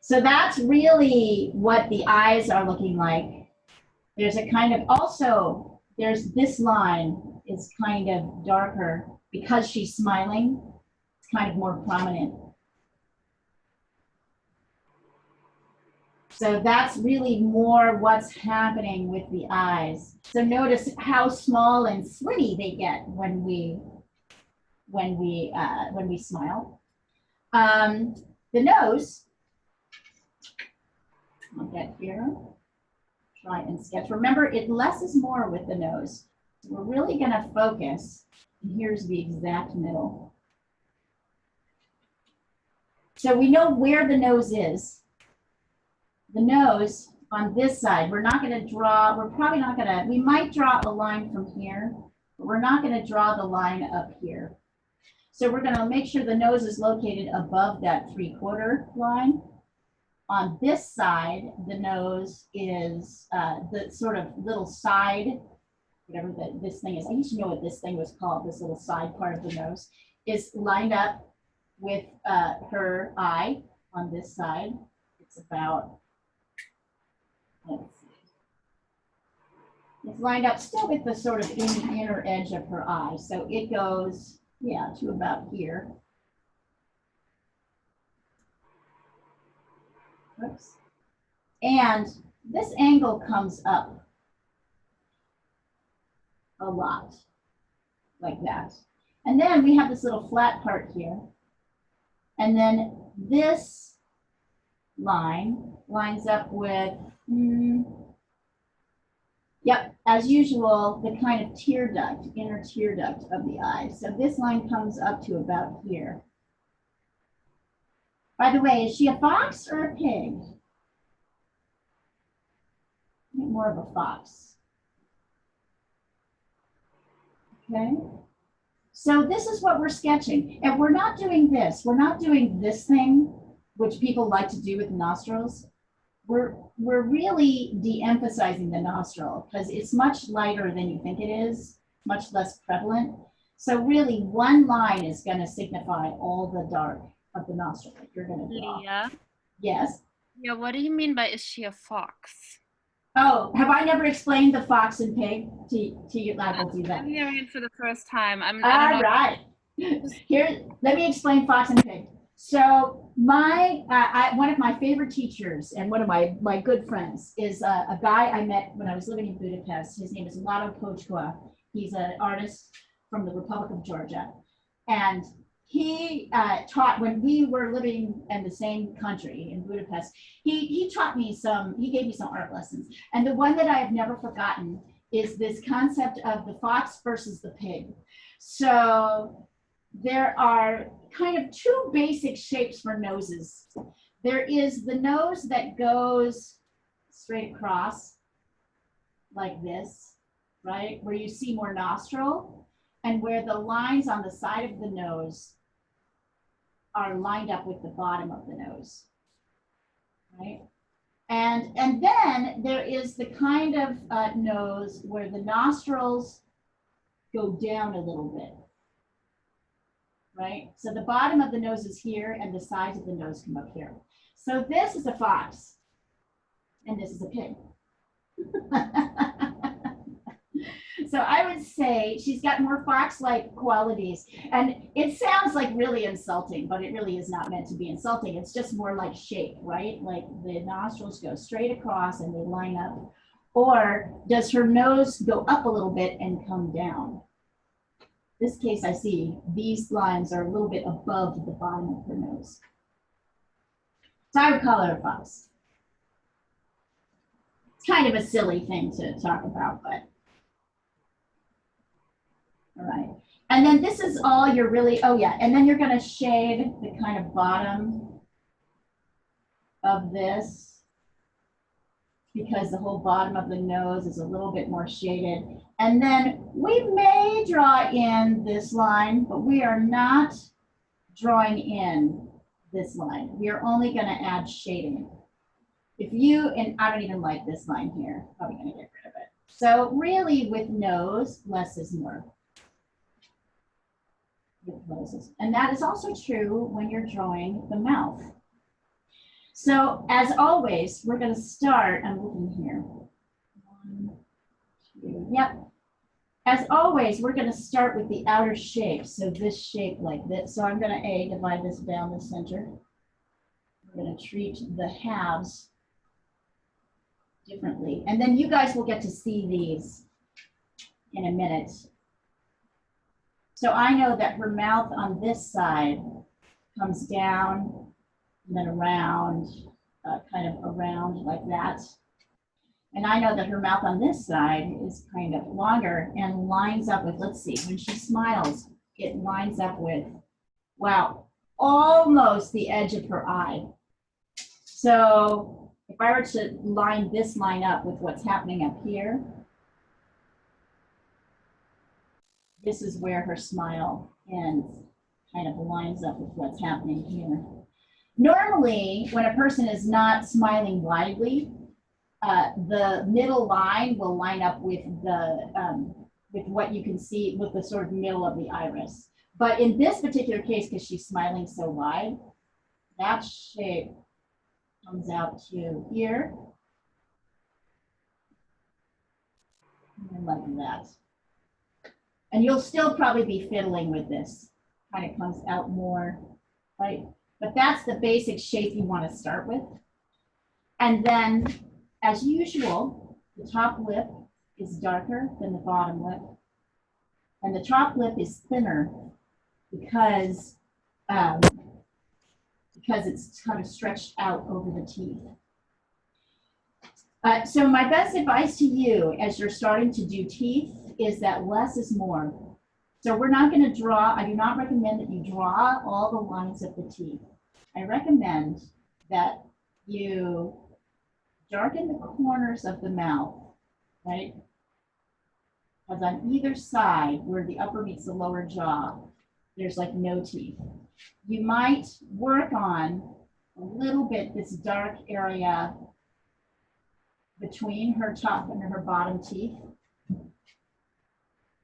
So that's really what the eyes are looking like. There's a kind of, also, there's this line is kind of darker because she's smiling. It's kind of more prominent. So that's really more what's happening with the eyes. So notice how small and slitty they get when we smile. The nose, I'll get here, try and sketch. Remember, less is more with the nose. We're really gonna focus, and here's the exact middle. So we know where the nose is. The nose on this side, we're not gonna draw, we're probably not gonna, we might draw a line from here, but we're not gonna draw the line up here. So we're gonna make sure the nose is located above that 3/4 line. On this side, the nose is the sort of little side, whatever this thing is. I used to know what this thing was called, this little side part of the nose, is lined up with her eye on this side. It's about, let's see. It's lined up still with the sort of inner edge of her eye. So it goes, yeah, to about here. Oops. And this angle comes up a lot, like that. And then we have this little flat part here. And then this line lines up with, yep, as usual, the kind of tear duct, inner tear duct of the eye. So this line comes up to about here. By the way, is she a fox or a pig? I think more of a fox. Okay. So this is what we're sketching. And we're not doing this. We're not doing this thing, which people like to do with nostrils. we're really de-emphasizing the nostril because it's much lighter than you think it is, much less prevalent. So really one line is going to signify all the dark of the nostril that you're going to draw. Leah, Yes. yeah, what do you mean by is she a fox? Oh, have I never explained the fox and pig to you? I will do that. I'm hearing it for the first time. I don't All know. right. Here, let me explain fox and pig. So one of my favorite teachers and one of my good friends is a guy I met when I was living in Budapest. His name is Lado Kochkwa. He's an artist from the Republic of Georgia. And he taught when we were living in the same country in Budapest. He taught me he gave me some art lessons. And the one that I have never forgotten is this concept of the fox versus the pig. So there are kind of two basic shapes for noses. There is the nose that goes straight across like this, right? Where you see more nostril and where the lines on the side of the nose are lined up with the bottom of the nose, right? And then there is the kind of nose where the nostrils go down a little bit, right? So the bottom of the nose is here and the sides of the nose come up here. So this is a fox and this is a pig. So I would say she's got more fox-like qualities. And it sounds like really insulting, but it really is not meant to be insulting. It's just more like shape, right? Like the nostrils go straight across and they line up. Or does her nose go up a little bit and come down? This case, I see these lines are a little bit above the bottom of her nose. So I would call her a fox. It's kind of a silly thing to talk about, but all right. And then this is all you're really, oh yeah, and then you're going to shade the kind of bottom of this because the whole bottom of the nose is a little bit more shaded. And then we may draw in this line, but we are not drawing in this line. We are only going to add shading. If you, and I don't even like this line here, probably going to get rid of it. So really with nose, less is more. And that is also true when you're drawing the mouth. So as always, we're going to start, I'm looking here. 1, 2, yep. As always, we're going to start with the outer shape. So this shape like this. So I'm going to divide this down the center. We're going to treat the halves differently. And then you guys will get to see these in a minute. So I know that her mouth on this side comes down and then around, kind of around like that. And I know that her mouth on this side is kind of longer and lines up with, let's see, when she smiles, it lines up with, wow, almost the edge of her eye. So if I were to line this line up with what's happening up here, this is where her smile ends, kind of lines up with what's happening here. Normally, when a person is not smiling widely, the middle line will line up with the with what you can see with the sort of middle of the iris. But in this particular case, because she's smiling so wide, that shape comes out to here, and like that. And you'll still probably be fiddling with this. Kind of comes out more, right? But that's the basic shape you want to start with. And then, as usual, the top lip is darker than the bottom lip. And the top lip is thinner because it's kind of stretched out over the teeth. So my best advice to you as you're starting to do teeth is that less is more. So we're not going to draw, I do not recommend that you draw all the lines of the teeth. I recommend that you darken the corners of the mouth, right? Because on either side, where the upper meets the lower jaw, there's like no teeth. You might work on a little bit this dark area between her top and her bottom teeth.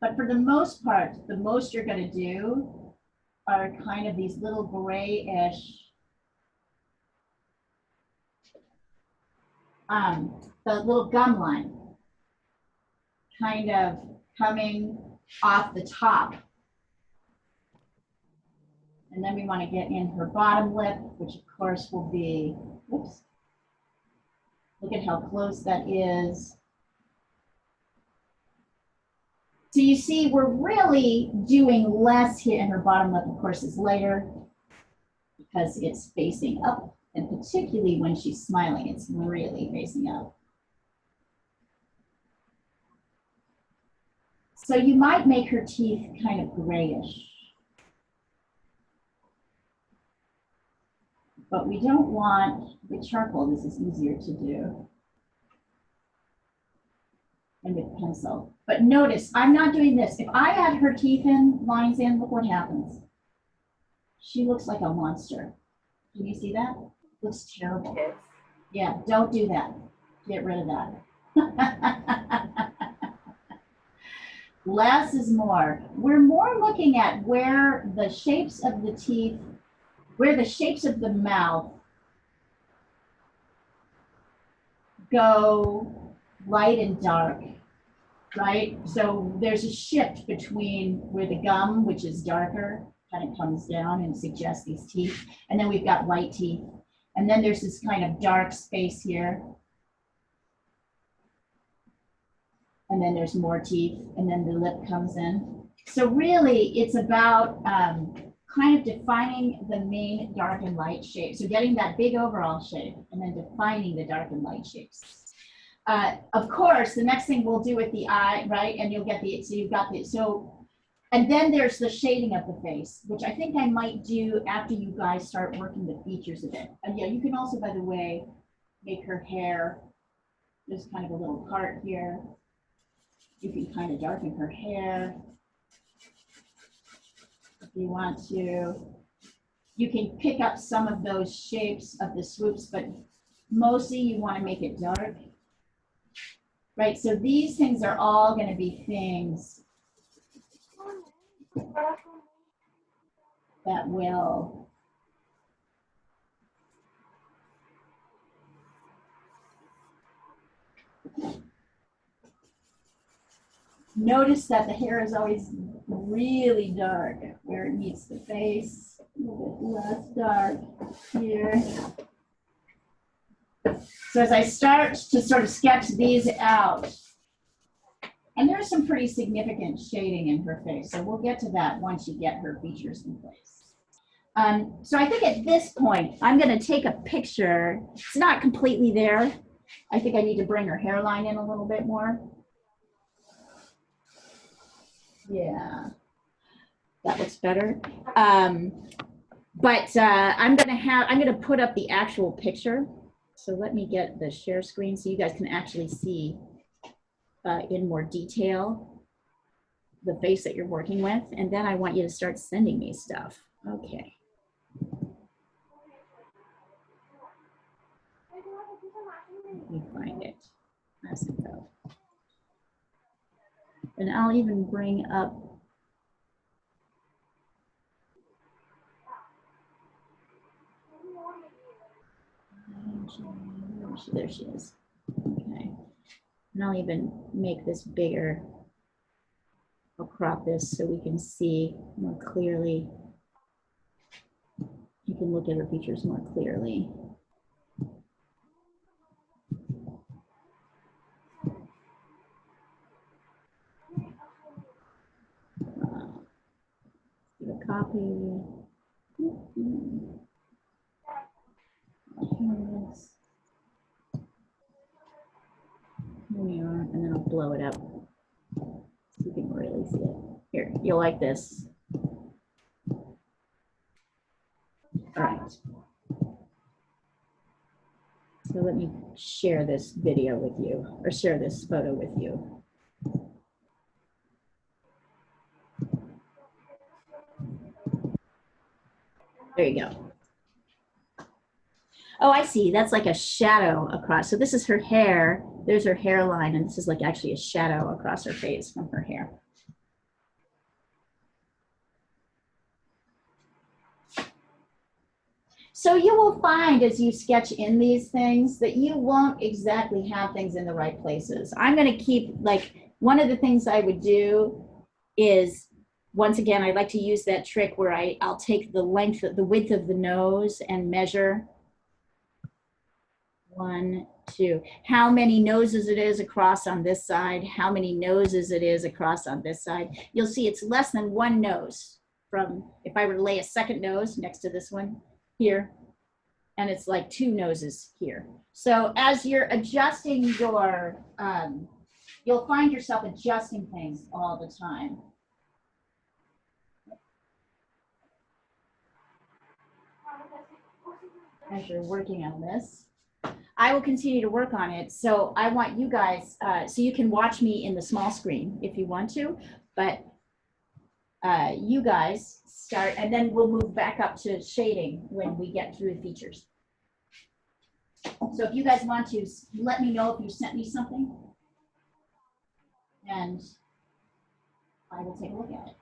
But for the most part, the most you're going to do are kind of these little grayish, the little gum line kind of coming off the top. And then we want to get in her bottom lip, which of course will be, whoops, look at how close that is. So you see, we're really doing less here, and her bottom lip, of course, is lighter because it's facing up. And particularly when she's smiling, it's really facing up. So you might make her teeth kind of grayish. But we don't want, with charcoal, this is easier to do. And with pencil. But notice, I'm not doing this. If I add her teeth in, lines in, look what happens. She looks like a monster. Can you see that? Looks terrible. Yes. Yeah, don't do that. Get rid of that. Less is more. We're more looking at where the shapes of the teeth, where the shapes of the mouth go light and dark, right? So there's a shift between where the gum, which is darker, kind of comes down and suggests these teeth. And then we've got light teeth. And then there's this kind of dark space here. And then there's more teeth, and then the lip comes in. So really, it's about kind of defining the main dark and light shape. So getting that big overall shape, and then defining the dark and light shapes. Of course, the next thing we'll do with the eye, right? And you'll get the, so you've got the, so, and then there's the shading of the face, which I think I might do after you guys start working the features a bit. And yeah, you can also, by the way, make her hair. There's kind of a little part here. You can kind of darken her hair if you want to. You can pick up some of those shapes of the swoops, but mostly you want to make it dark. Right, so these things are all going to be things that will notice that the hair is always really dark where it meets the face, a little bit less dark here. So as I start to sort of sketch these out, and there's some pretty significant shading in her face, so we'll get to that once you get her features in place. So I think at this point, I'm going to take a picture. It's not completely there. I think I need to bring her hairline in a little bit more. Yeah, that looks better. But I'm going to put up the actual picture. So let me get the share screen so you guys can actually see in more detail the face that you're working with. And then I want you to start sending me stuff. Okay. Let me find it. As it go. And I'll even bring up there she is. Okay. And I'll even make this bigger. I'll crop this so we can see more clearly. You can look at her features more clearly. Do a copy. Here we are, and then I'll blow it up so you can really see it. Here, you'll like this. All right. So let me share this video with you, or share this photo with you. There you go. Oh, I see. That's like a shadow across. So this is her hair, there's her hairline, and this is like actually a shadow across her face from her hair. So you will find as you sketch in these things that you won't exactly have things in the right places. I'm going to keep, like, one of the things I would do is, once again, I like to use that trick where I'll take the length, the width of the nose and measure 1, 2. How many noses it is across on this side, how many noses it is across on this side. You'll see it's less than 1 nose from, if I were to lay a second nose next to this one here, and it's like 2 noses here. So as you're adjusting your, you'll find yourself adjusting things all the time. As you're working on this, I will continue to work on it. So I want you guys, so you can watch me in the small screen if you want to, but you guys start, and then we'll move back up to shading when we get through the features. So if you guys want to, let me know if you sent me something, and I will take a look at it.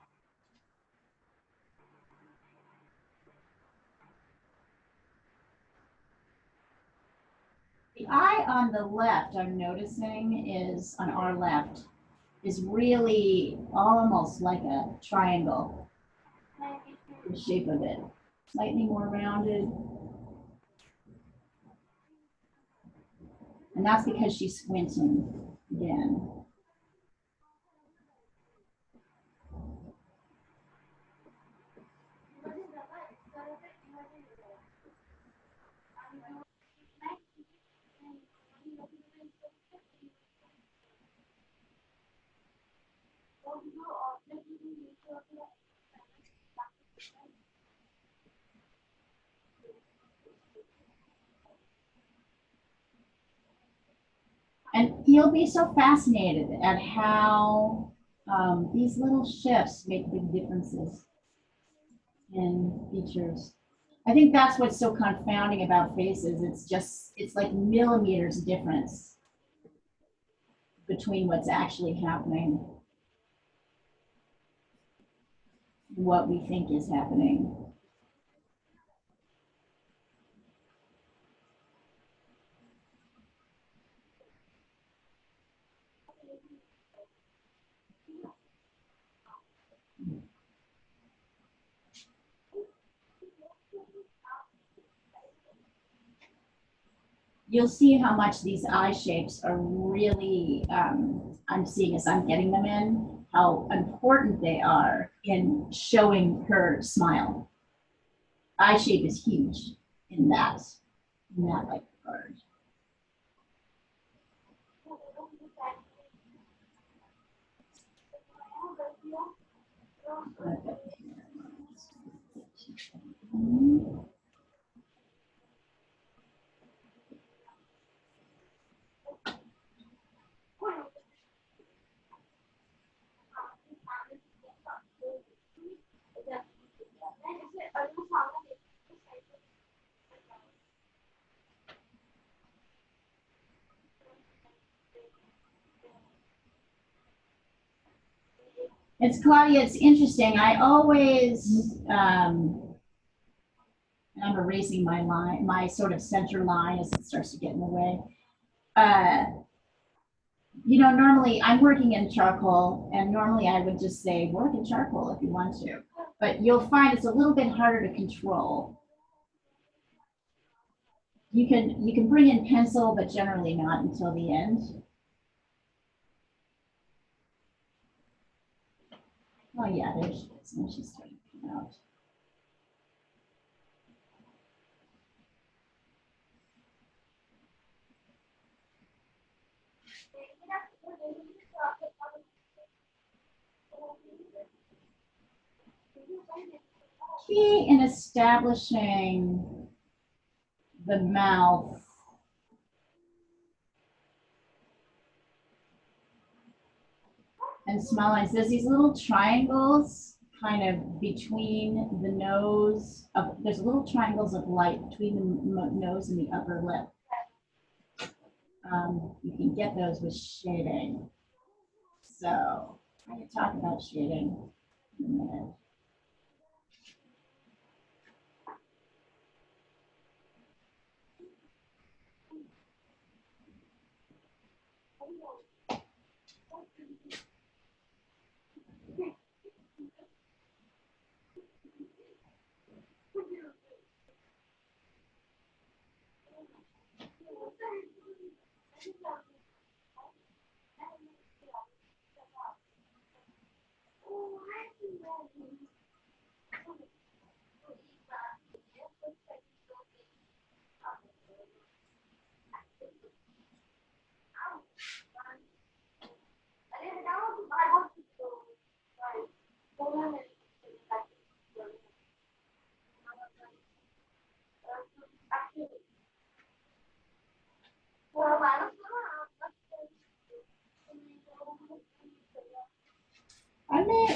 The eye on the left, I'm noticing, is on our left, is really almost like a triangle, the shape of it. Slightly more rounded. And that's because she's squinting again. And you'll be so fascinated at how these little shifts make big differences in features. I think that's what's so confounding about faces. It's like millimeters difference between what's actually happening, what we think is happening. You'll see how much these eye shapes are really, I'm seeing as I'm getting them in, how important they are in showing her smile. Eye shape is huge in that like regard. It's Claudia, it's interesting. I always, and I'm erasing my line, my sort of center line as it starts to get in the way. You know, normally I'm working in charcoal, and normally I would just say work in charcoal if you want to, but you'll find it's a little bit harder to control. You can bring in pencil, but generally not until the end. Oh yeah, there she is. Now she's starting to come out. Key in establishing the mouth and smile lines. There's these little triangles kind of between the nose. There's little triangles of light between the nose and the upper lip. You can get those with shading. So I can talk about shading in a minute.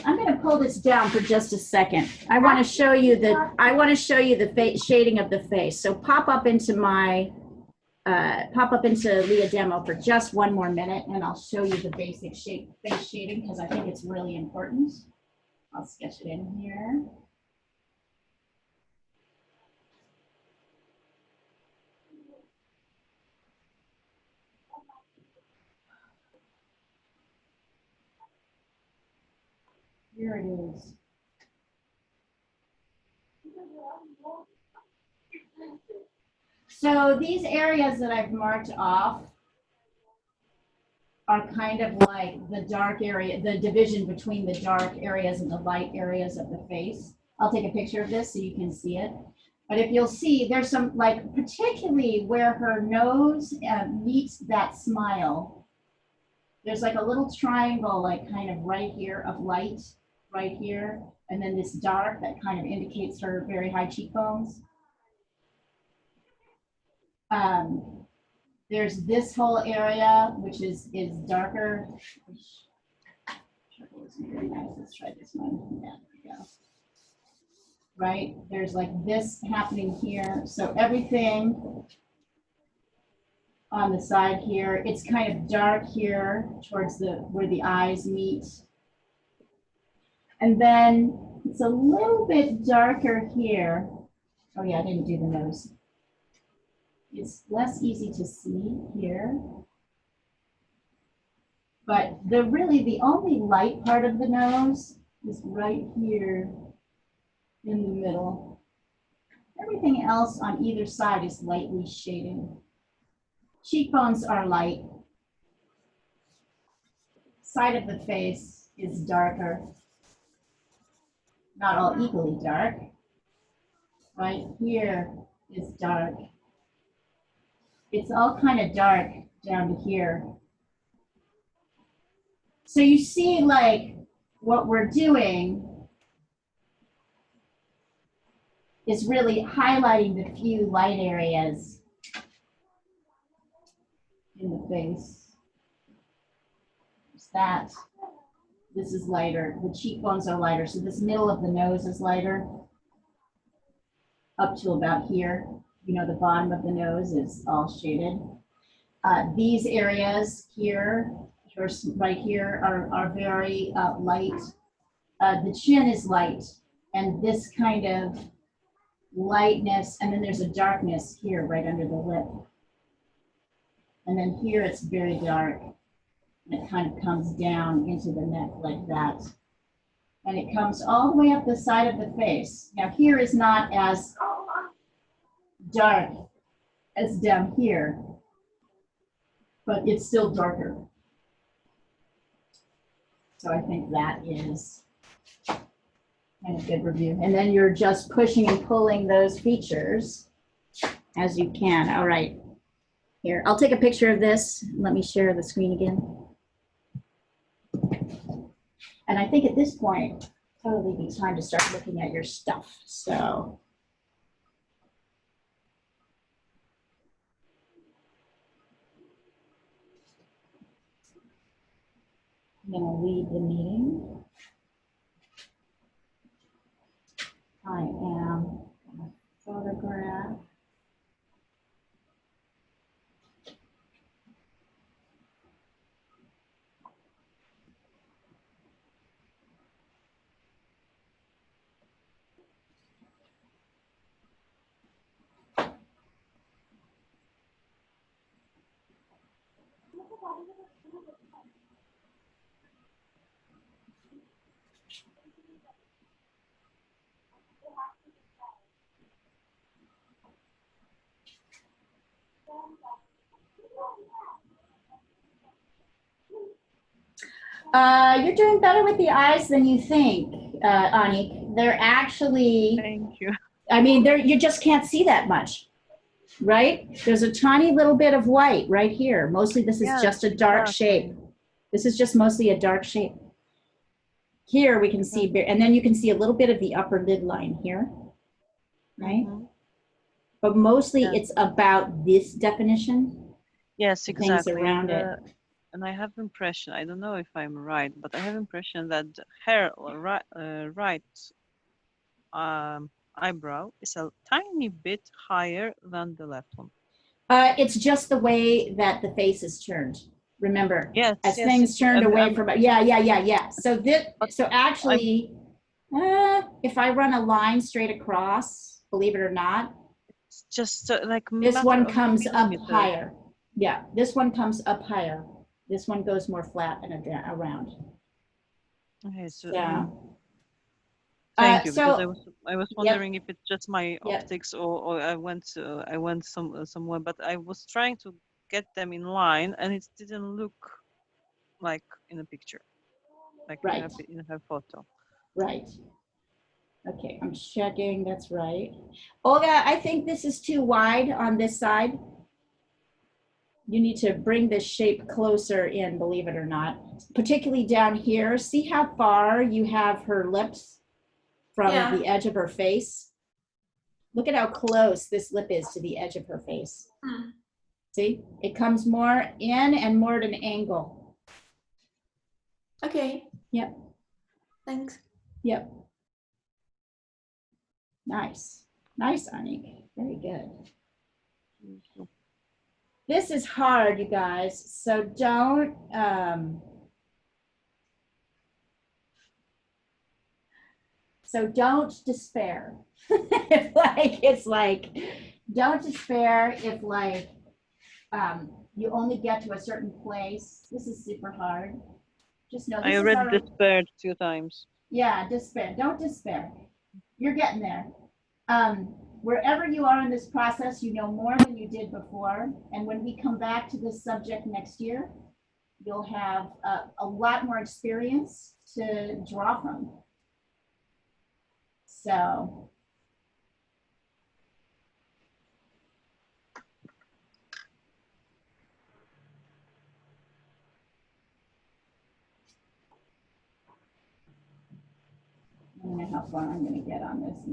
I'm going to pull this down for just a second. I want to show you the shading of the face. So pop up into Leah demo for just one more minute, and I'll show you the basic face shading because I think it's really important. I'll sketch it in here. Here it is. So these areas that I've marked off are kind of like the dark area, the division between the dark areas and the light areas of the face. I'll take a picture of this so you can see it. But if you'll see, there's some, like, particularly where her nose meets that smile, there's like a little triangle, like kind of right here of light, right here. And then this dark that kind of indicates her very high cheekbones. There's this whole area, which is darker. Very nice. Let's try this one. Yeah, there we go. Right, there's like this happening here. So everything on the side here, it's kind of dark here towards where the eyes meet. And then it's a little bit darker here. Oh yeah, I didn't do the nose. It's less easy to see here. But really the only light part of the nose is right here in the middle. Everything else on either side is lightly shaded. Cheekbones are light. Side of the face is darker. Not all equally dark. Right here is dark. It's all kind of dark down to here. So you see, like, what we're doing is really highlighting the few light areas in the face. There's that. This is lighter. The cheekbones are lighter. So this middle of the nose is lighter up to about here. You know, the bottom of the nose is all shaded. These areas here, right here, are very light. The chin is light, and this kind of lightness, and then there's a darkness here right under the lip. And then here it's very dark, and it kind of comes down into the neck like that. And it comes all the way up the side of the face. Now here is not as dark as down here, but it's still darker. So I think that is kind of good review. And then you're just pushing and pulling those features as you can. All right, here, I'll take a picture of this. Let me share the screen again. And I think at this point, probably be time to start looking at your stuff. So. I'm going to leave the meeting. I am going to photograph You're doing better with the eyes than you think, Anik. They're actually, Thank you. I mean, you just can't see that much, right? There's a tiny little bit of white right here. Mostly this is Yes, just a dark exactly. shape. This is just mostly a dark shape. Here we can see, and then you can see a little bit of the upper lid line here, right? Mhm. But mostly Yeah. it's about this definition, Yes, the things exactly. around it. And I have impression, I don't know if I'm right, but I have impression that the hair right eyebrow is a tiny bit higher than the left one. It's just the way that the face is turned. Remember, Yes, as yes, things turned away from, yeah. But So actually, if I run a line straight across, believe it or not, it's just like this matter one of comes up millimeters. higher. Yeah, this one comes up higher. This one goes more flat and around. Okay, so So, thank you, because so I was yep, wondering if it's just my yep. optics or I went somewhere, but I was trying to get them in line and it didn't look like in a picture, like Right, in her photo. right. Okay, I'm checking, that's right. Olga, I think this is too wide on this side. You need to bring this shape closer in, believe it or not, particularly down here. See how far you have her lips from Yeah. the edge of her face? Look at how close this lip is to the edge of her face. Hmm. See, it comes more in and more at an angle. Okay. Yep, Thanks. yep. Nice, nice, Anik, very good. This is hard, you guys, so don't, despair. It's like, don't despair if you only get to a certain place. This is super hard. Just know I this is already our, despaired 2 times. yeah, despair. Don't despair. You're getting there. Wherever you are in this process, you know more than you did before. And when we come back to this subject next year, you'll have a lot more experience to draw from. So. I don't know how far I'm going to get on this.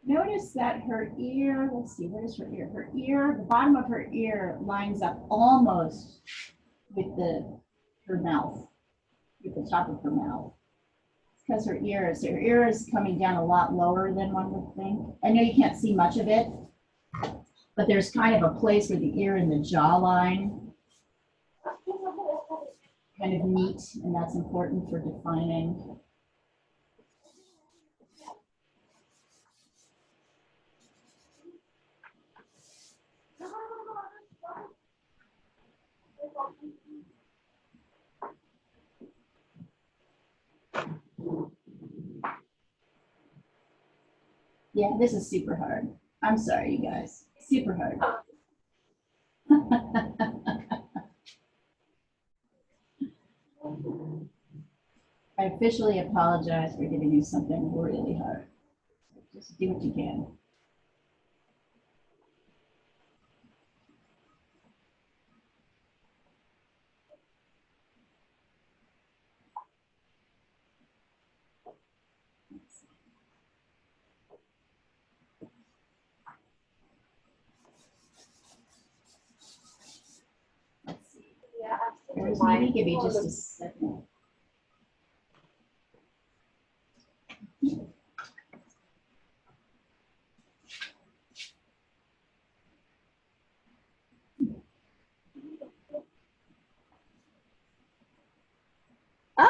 Notice that her ear, let's see, what is her ear? Her ear, the bottom of her ear lines up almost with her mouth, with the top of her mouth. Because her ear is coming down a lot lower than one would think. I know you can't see much of it, but there's kind of a place where the ear and the jawline kind of meet, and that's important for defining. Yeah, this is super hard. I'm sorry, you guys. Super hard. I officially apologize for giving you something really hard. Just do what you can. Let's see. Yeah, There's absolutely. maybe give me just a second.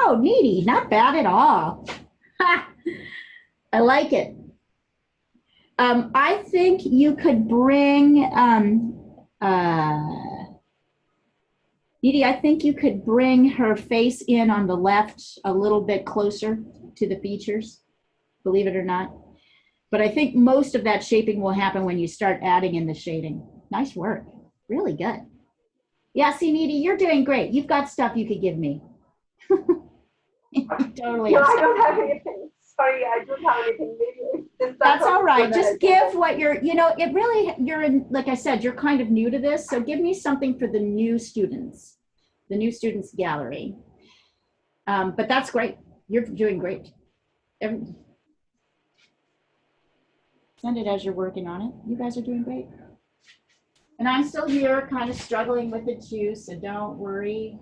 Oh, needy. Not bad at all. Ha! I like it. I think you could bring, Needy, I think you could bring her face in on the left a little bit closer to the features, believe it or not. But I think most of that shaping will happen when you start adding in the shading. Nice work. Really good. Yeah, see, Needy, you're doing great. You've got stuff you could give me. Totally. No, I don't have anything. Sorry, I don't have anything. Maybe That's all right. Just give what you're, it really, you're in, like I said, you're kind of new to this. So give me something for the new students gallery. But that's great. You're doing great. Send it as you're working on it. You guys are doing great. And I'm still here kind of struggling with it too, so don't worry.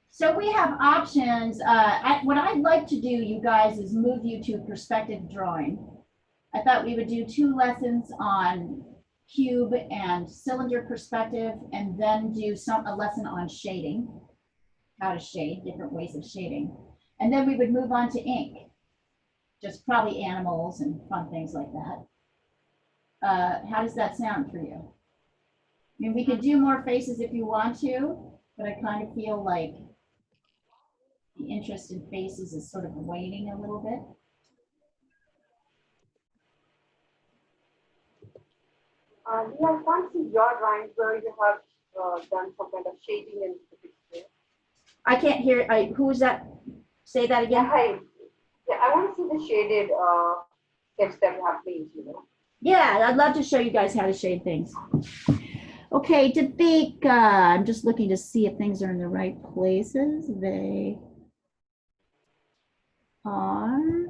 So we have options. What I'd like to do, you guys, is move you to perspective drawing. I thought we would do 2 lessons on cube and cylinder perspective, and then do a lesson on shading, how to shade, different ways of shading. And then we would move on to ink, just probably animals and fun things like that. How does that sound for you? I mean, we could do more faces if you want to, but I kind of feel like the interest in faces is sort of waning a little bit. Yeah, I can't see your drawings where you have done some kind of shading in the picture. I can't hear. Who is that? Say that again. Yeah, hi. Yeah, I want to see the shaded sketch that you have made, Yeah, I'd love to show you guys how to shade things. Okay, Dabika, I'm just looking to see if things are in the right places. They are.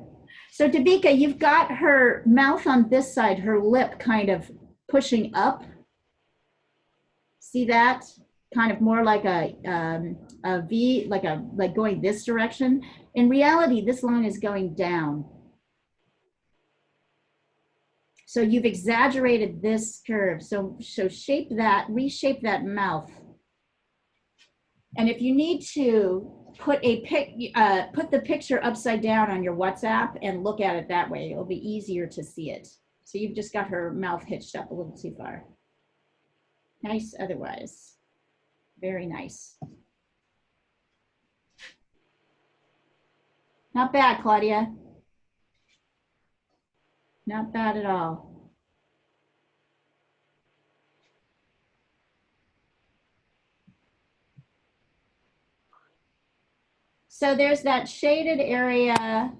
So Dabika, you've got her mouth on this side, her lip kind of pushing up. See that? Kind of more like a V, like going this direction. In reality, this line is going down. So you've exaggerated this curve. So shape that, reshape that mouth. And if you need to, put the picture upside down on your WhatsApp and look at it that way. It'll be easier to see it. So you've just got her mouth hitched up a little too far. Nice otherwise. Very nice. Not bad, Claudia. Not bad at all. So there's that shaded area.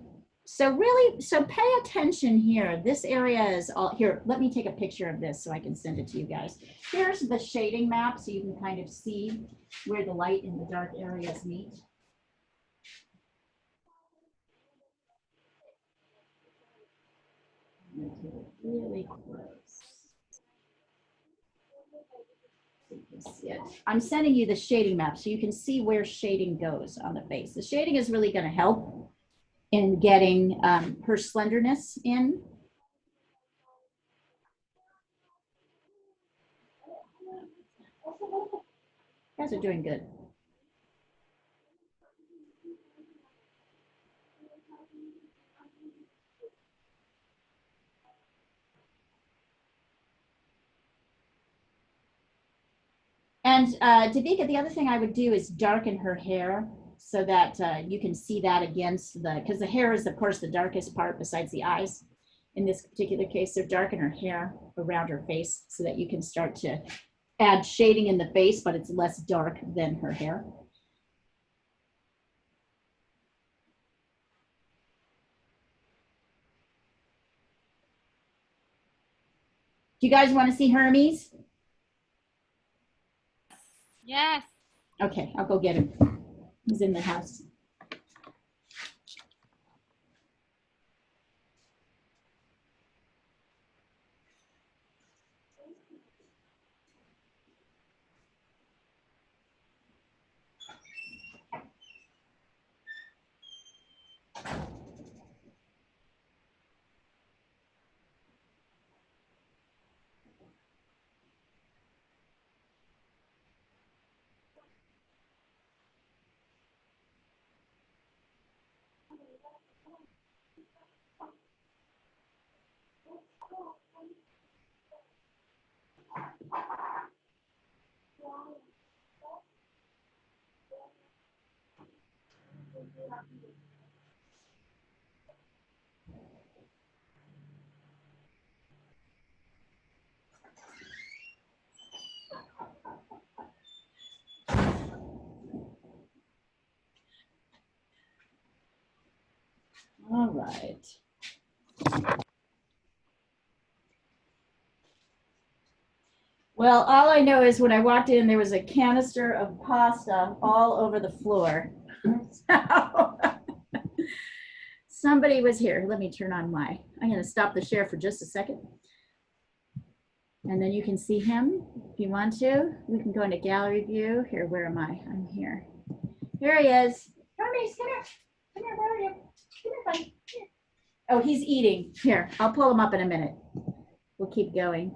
So really, pay attention here. This area is all, here, let me take a picture of this so I can send it to you guys. Here's the shading map so you can kind of see where the light and the dark areas meet. I'm gonna take it really close. I'm sending you the shading map so you can see where shading goes on the face. The shading is really going to help in getting her slenderness in. You guys are doing good. And Davika, the other thing I would do is darken her hair so that you can see that against because the hair is, of course, the darkest part besides the eyes. In this particular case, so darken her hair around her face so that you can start to add shading in the face, but it's less dark than her hair. Do you guys want to see Hermes? Yes. Okay, I'll go get him. He's in the house. All right. Well, all I know is when I walked in, there was a canister of pasta all over the floor. So, somebody was here. Let me turn on I'm going to stop the share for just a second. And then you can see him if you want to. We can go into gallery view. Here, where am I? I'm here. Here he is. Hermes, come here. Come here, where are you? Come here, buddy. Here. Oh, he's eating. Here, I'll pull him up in a minute. We'll keep going.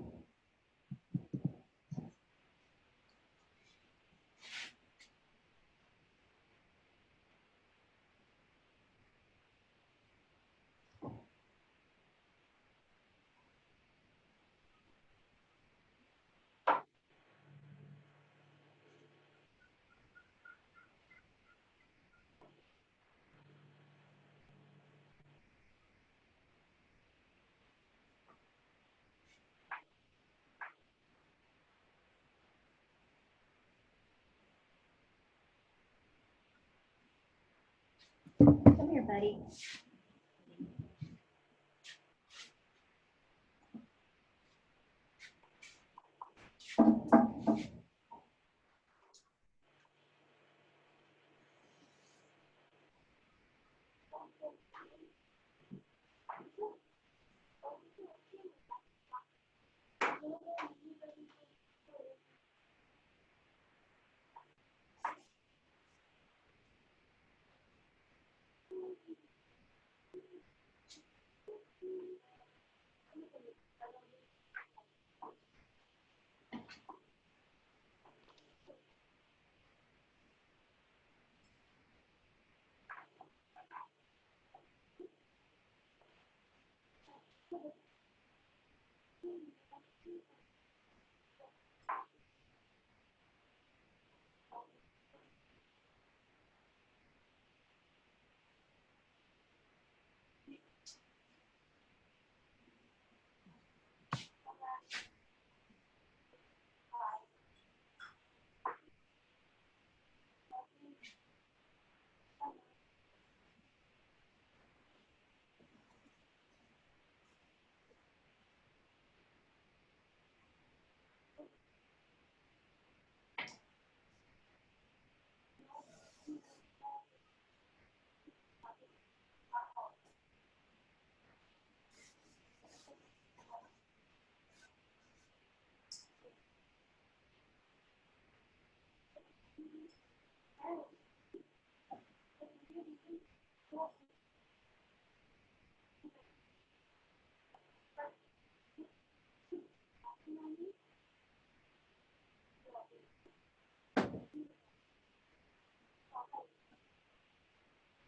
Come here, buddy.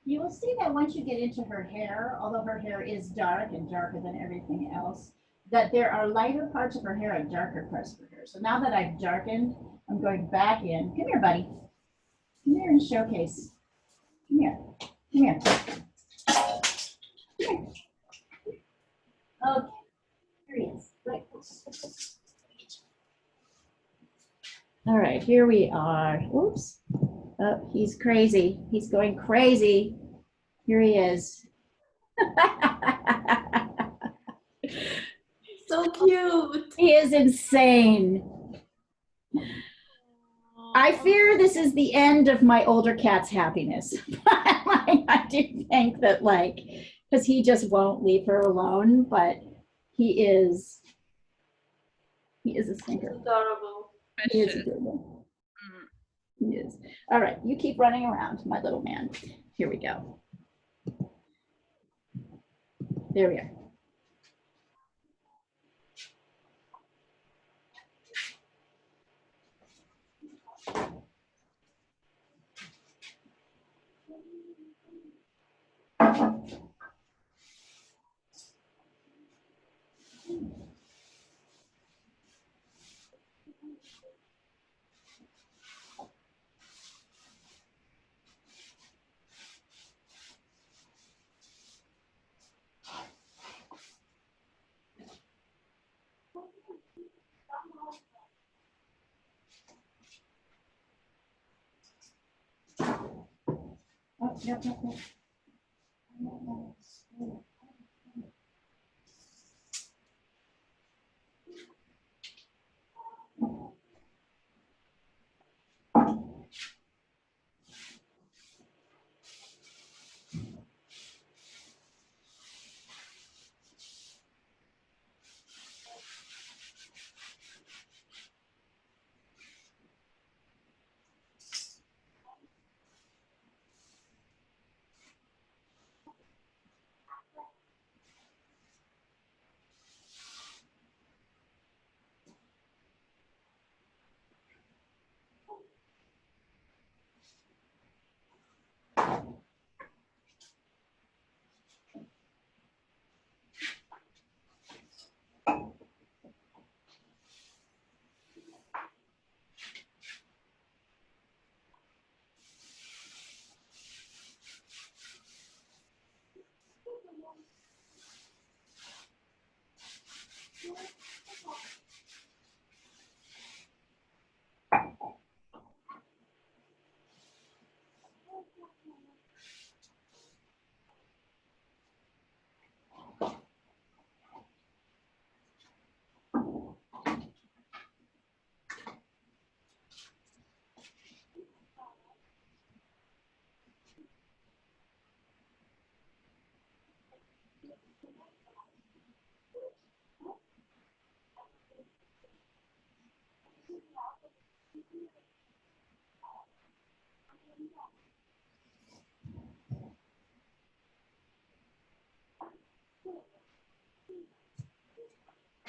You will see that once you get into her hair, although her hair is dark and darker than everything else, that there are lighter parts of her hair and darker parts of her hair. So now that I've darkened, I'm going back in. Come here, buddy. Come here and showcase. Come here. Come here. Come here. Okay. Here he is. Right. All right, here we are. Oops. Oh, he's crazy. He's going crazy. Here he is. So cute. He is insane. I fear this is the end of my older cat's happiness. I do think that, like, because he just won't leave her alone, but he is a stinker. Adorable. He is adorable. He is. All right, you keep running around, my little man. Here we go. There we are. Oh, yep.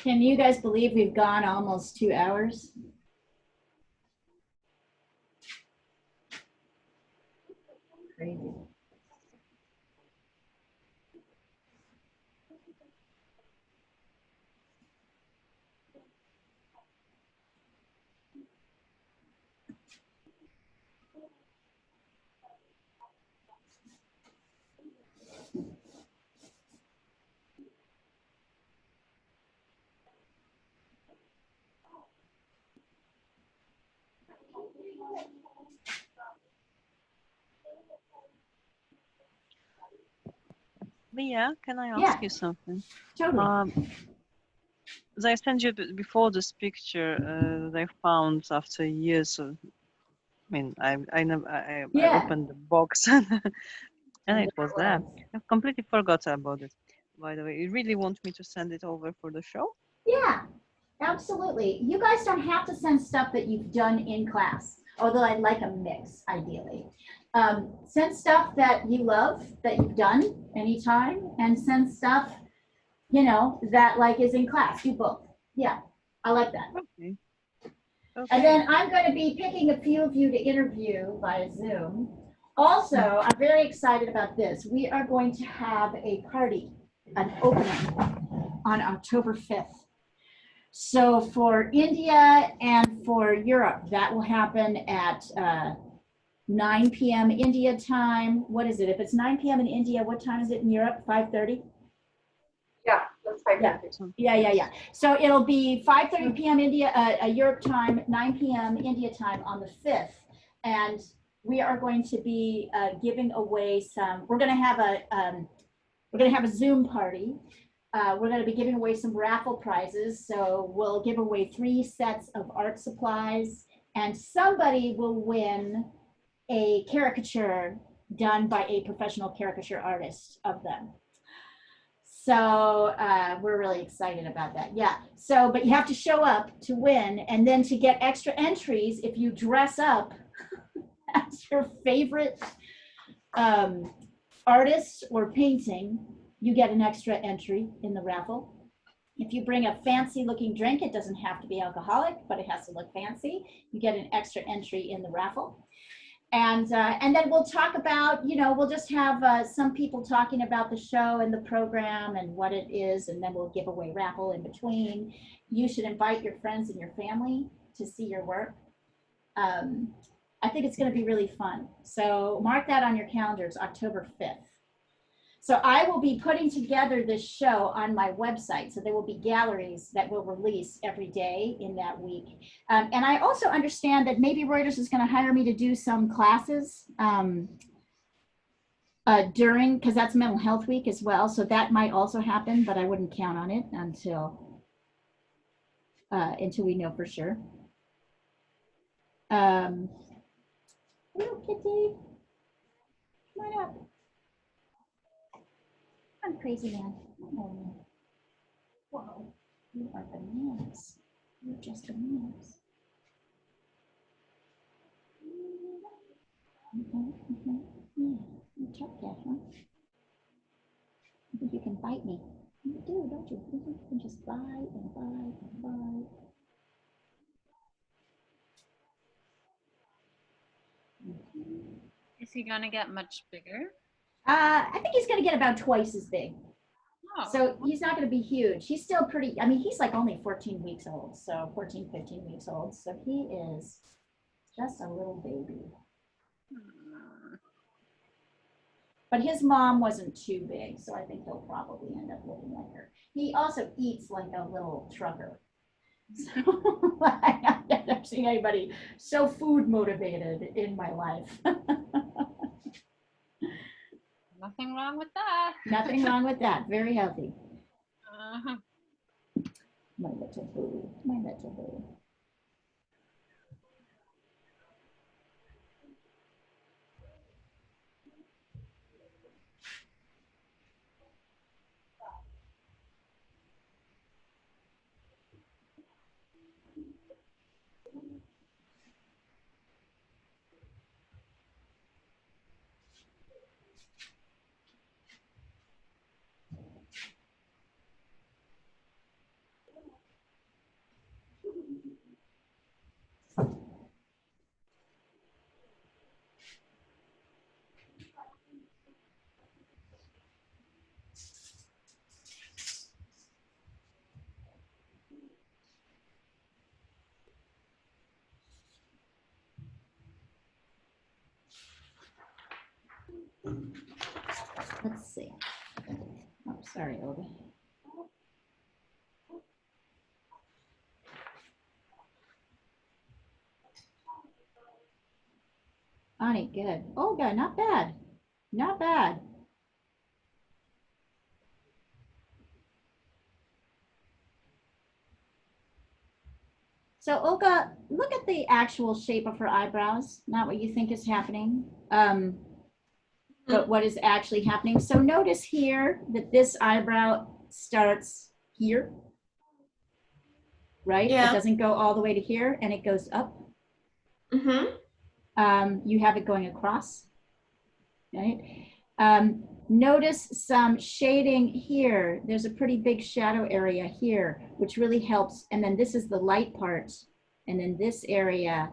Can you guys believe we've gone almost 2 hours? Crazy. Leah, can I ask Yeah. you something? Totally. As I sent you before this picture that I found after years of, I mean, I Yeah. opened the box and it was there. I completely forgot about it. By the way, you really want me to send it over for the show? Yeah, absolutely. You guys don't have to send stuff that you've done in class, although I'd like a mix, ideally. Send stuff that you love, that you've done anytime, and send stuff, you know, that like is in class. Do both. Yeah, I like that. Okay. And then I'm going to be picking a few of you to interview via Zoom. Also, I'm very excited about this. We are going to have a party, an opening on October 5th. So for India and for Europe, that will happen at 9 p.m. India time. What is it? If it's 9 p.m. in India, what time is it in Europe? 5:30? Yeah, that's 5:30. Yeah. So it'll be 5:30 p.m. India, Europe time, 9 p.m. India time on the 5th. And we are going to be giving away some, we're going to have a Zoom party. we're going to be giving away some raffle prizes. So we'll give away 3 sets of art supplies, and somebody will win a caricature done by a professional caricature artist of them. So we're really excited about that. Yeah. So, but you have to show up to win, and then to get extra entries, if you dress up as your favorite artist or painting, you get an extra entry in the raffle. If you bring a fancy looking drink, it doesn't have to be alcoholic, but it has to look fancy, you get an extra entry in the raffle. And then we'll talk about, we'll just have some people talking about the show and the program and what it is, and then we'll give away raffle in between. You should invite your friends and your family to see your work. I think it's going to be really fun. So mark that on your calendars, October 5th. So I will be putting together this show on my website. So there will be galleries that will release every day in that week. And I also understand that maybe Reuters is going to hire me to do some classes during, because that's Mental Health Week as well. So that might also happen, but I wouldn't count on it until we know for sure. Hello, Kitty. Come on up. I'm crazy man. Oh, whoa, you are bananas. You're just bananas. Yeah, you took that, huh? You think you can bite me? You do, don't you? You think you can just bite and bite and bite? Is he gonna get much bigger? I think he's gonna get about twice as big. Oh. So he's not going to be huge. He's still pretty, I mean, he's like only 14 weeks old. So 14, 15 weeks old. So he is just a little baby. But his mom wasn't too big. So I think he'll probably end up looking like her. He also eats like a little trucker. So I've never seen anybody so food motivated in my life. Nothing wrong with that. Nothing wrong with that. Very healthy. Uh-huh. My little boo. My little boo. Let's see. Oh, sorry, Olga. Ani, good. Olga, not bad. Not bad. So Olga, look at the actual shape of her eyebrows, not what you think is happening, but what is actually happening. So notice here that this eyebrow starts here, right? Yeah. It doesn't go all the way to here, and it goes up. Mm-hmm. You have it going across, right? Notice some shading here. There's a pretty big shadow area here, which really helps. And then this is the light part. And then this area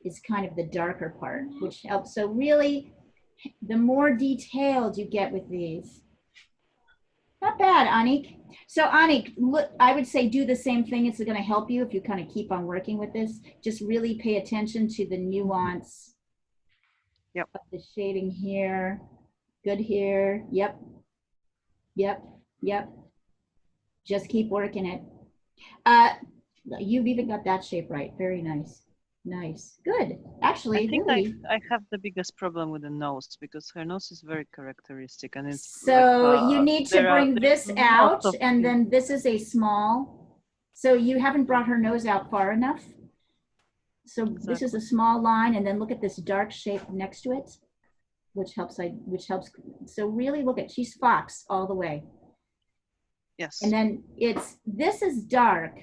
is kind of the darker part, which helps. So really, the more detailed you get with these. Not bad, Anik. So Anik, look, I would say do the same thing. It's going to help you if you kind of keep on working with this. Just really pay attention to the nuance. Yep. Of the shading here. Good here. Yep. Yep. Yep. Just keep working it. You've even got that shape right. Very nice. Nice. Good. Actually, I think really. I have the biggest problem with the nose because her nose is very characteristic and it's So like you need to bring there's this lots out, of and then this is a small. So you haven't brought her nose out far enough. So this is a Exactly. small line, and then look at this dark shape next to it, which helps. So really look at, she's fox all the way. Yes. And then this is dark.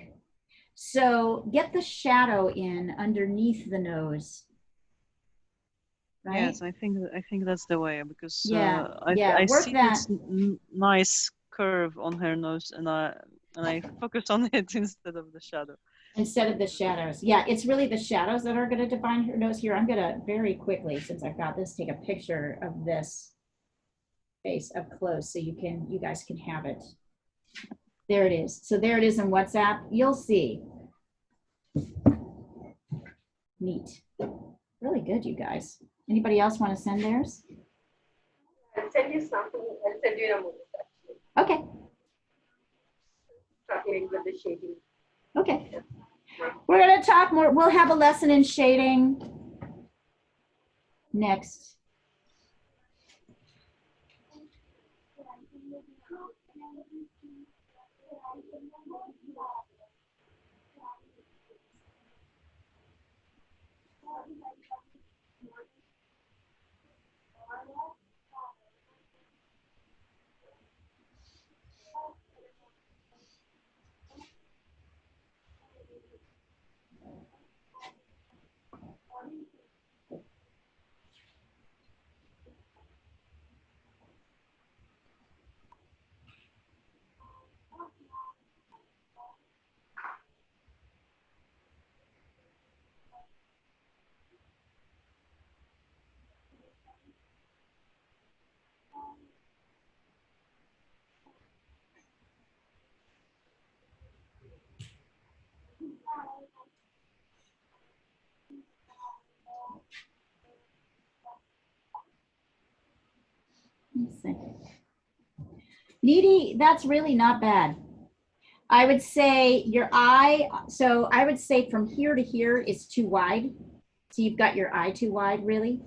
So get the shadow in underneath the nose. Right? Yes, I think that's the way because Yeah, I work see that. this nice curve on her nose and I focus on it instead of the shadow. Instead of the shadows. Yeah, it's really the shadows that are going to define her nose here. I'm going to very quickly, since I've got this, take a picture of this face up close so you guys can have it. There it is. So there it is in WhatsApp. You'll see. Neat. Really good, you guys. Anybody else want to send theirs? I'll send you something. I'll send you in a moment, actually. Okay. Struggling with the shading. Okay. We're going to talk more. We'll have a lesson in shading next. Let's see. Needy, that's really not bad. I would say your eye, so I would say from here to here is too wide. So you've got your eye too wide, really.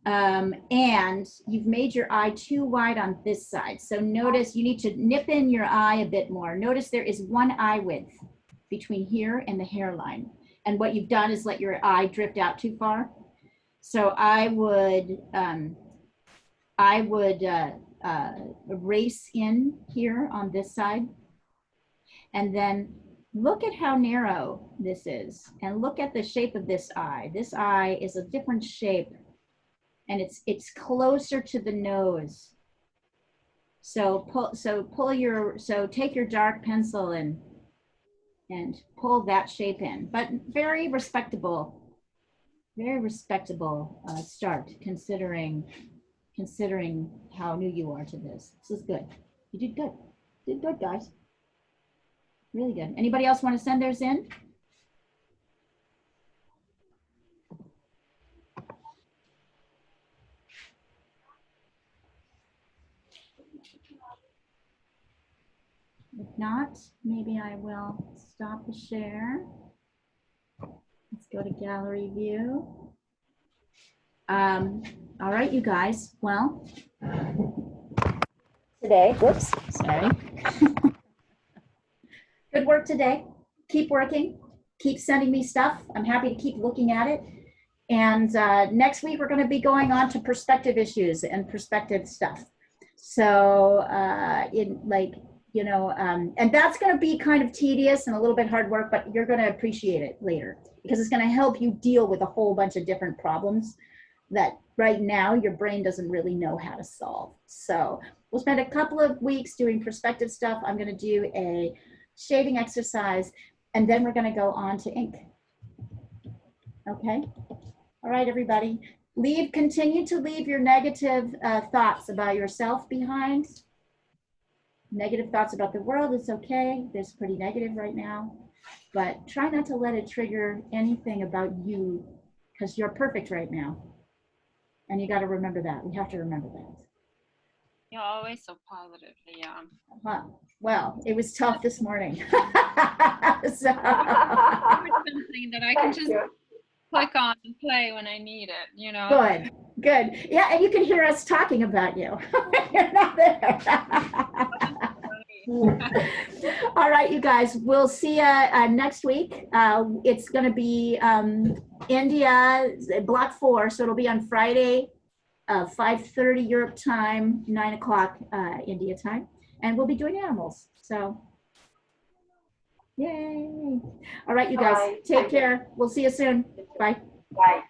And you've made your eye too wide on this side. So notice you need to nip in your eye a bit more. Notice there is one eye width between here and the hairline. And what you've done is let your eye drift out too far. So I would erase in here on this side. And then look at how narrow this is, and look at the shape of this eye. This eye is a different shape, and it's closer to the nose. So take your dark pencil and pull that shape in, but very respectable start considering how new you are to this. This is good. You did good. Did good, guys. Really good. Anybody else want to send theirs in? If not, maybe I will stop the share. Let's go to gallery view. All right, you guys. Well, today, whoops, sorry. Good work today. Keep working. Keep sending me stuff. I'm happy to keep looking at it. And next week, we're going to be going on to perspective issues and perspective stuff. So and that's going to be kind of tedious and a little bit hard work, but you're going to appreciate it later because it's going to help you deal with a whole bunch of different problems that right now your brain doesn't really know how to solve. So we'll spend a couple of weeks doing perspective stuff. I'm going to do a shading exercise, and then we're going to go on to ink. Okay. All right, everybody. Continue to leave your negative thoughts about yourself behind. Negative thoughts about the world, it's okay. It's pretty negative right now, but try not to let it trigger anything about you because you're perfect right now. And you got to remember that. We have to remember that. You're always so positive, yeah. Well, it was tough this morning. So. Something that I can just click on and play when I need it, you know. Good, good. Yeah, and you can hear us talking about you. You're not there. All right, you guys, we'll see you next week. It's going to be India, block 4, so it'll be on Friday, 5:30 Europe time, 9 o'clock India time, and we'll be doing animals. So, yay. All right, you guys, Bye. take care. We'll see you soon. Bye. Bye.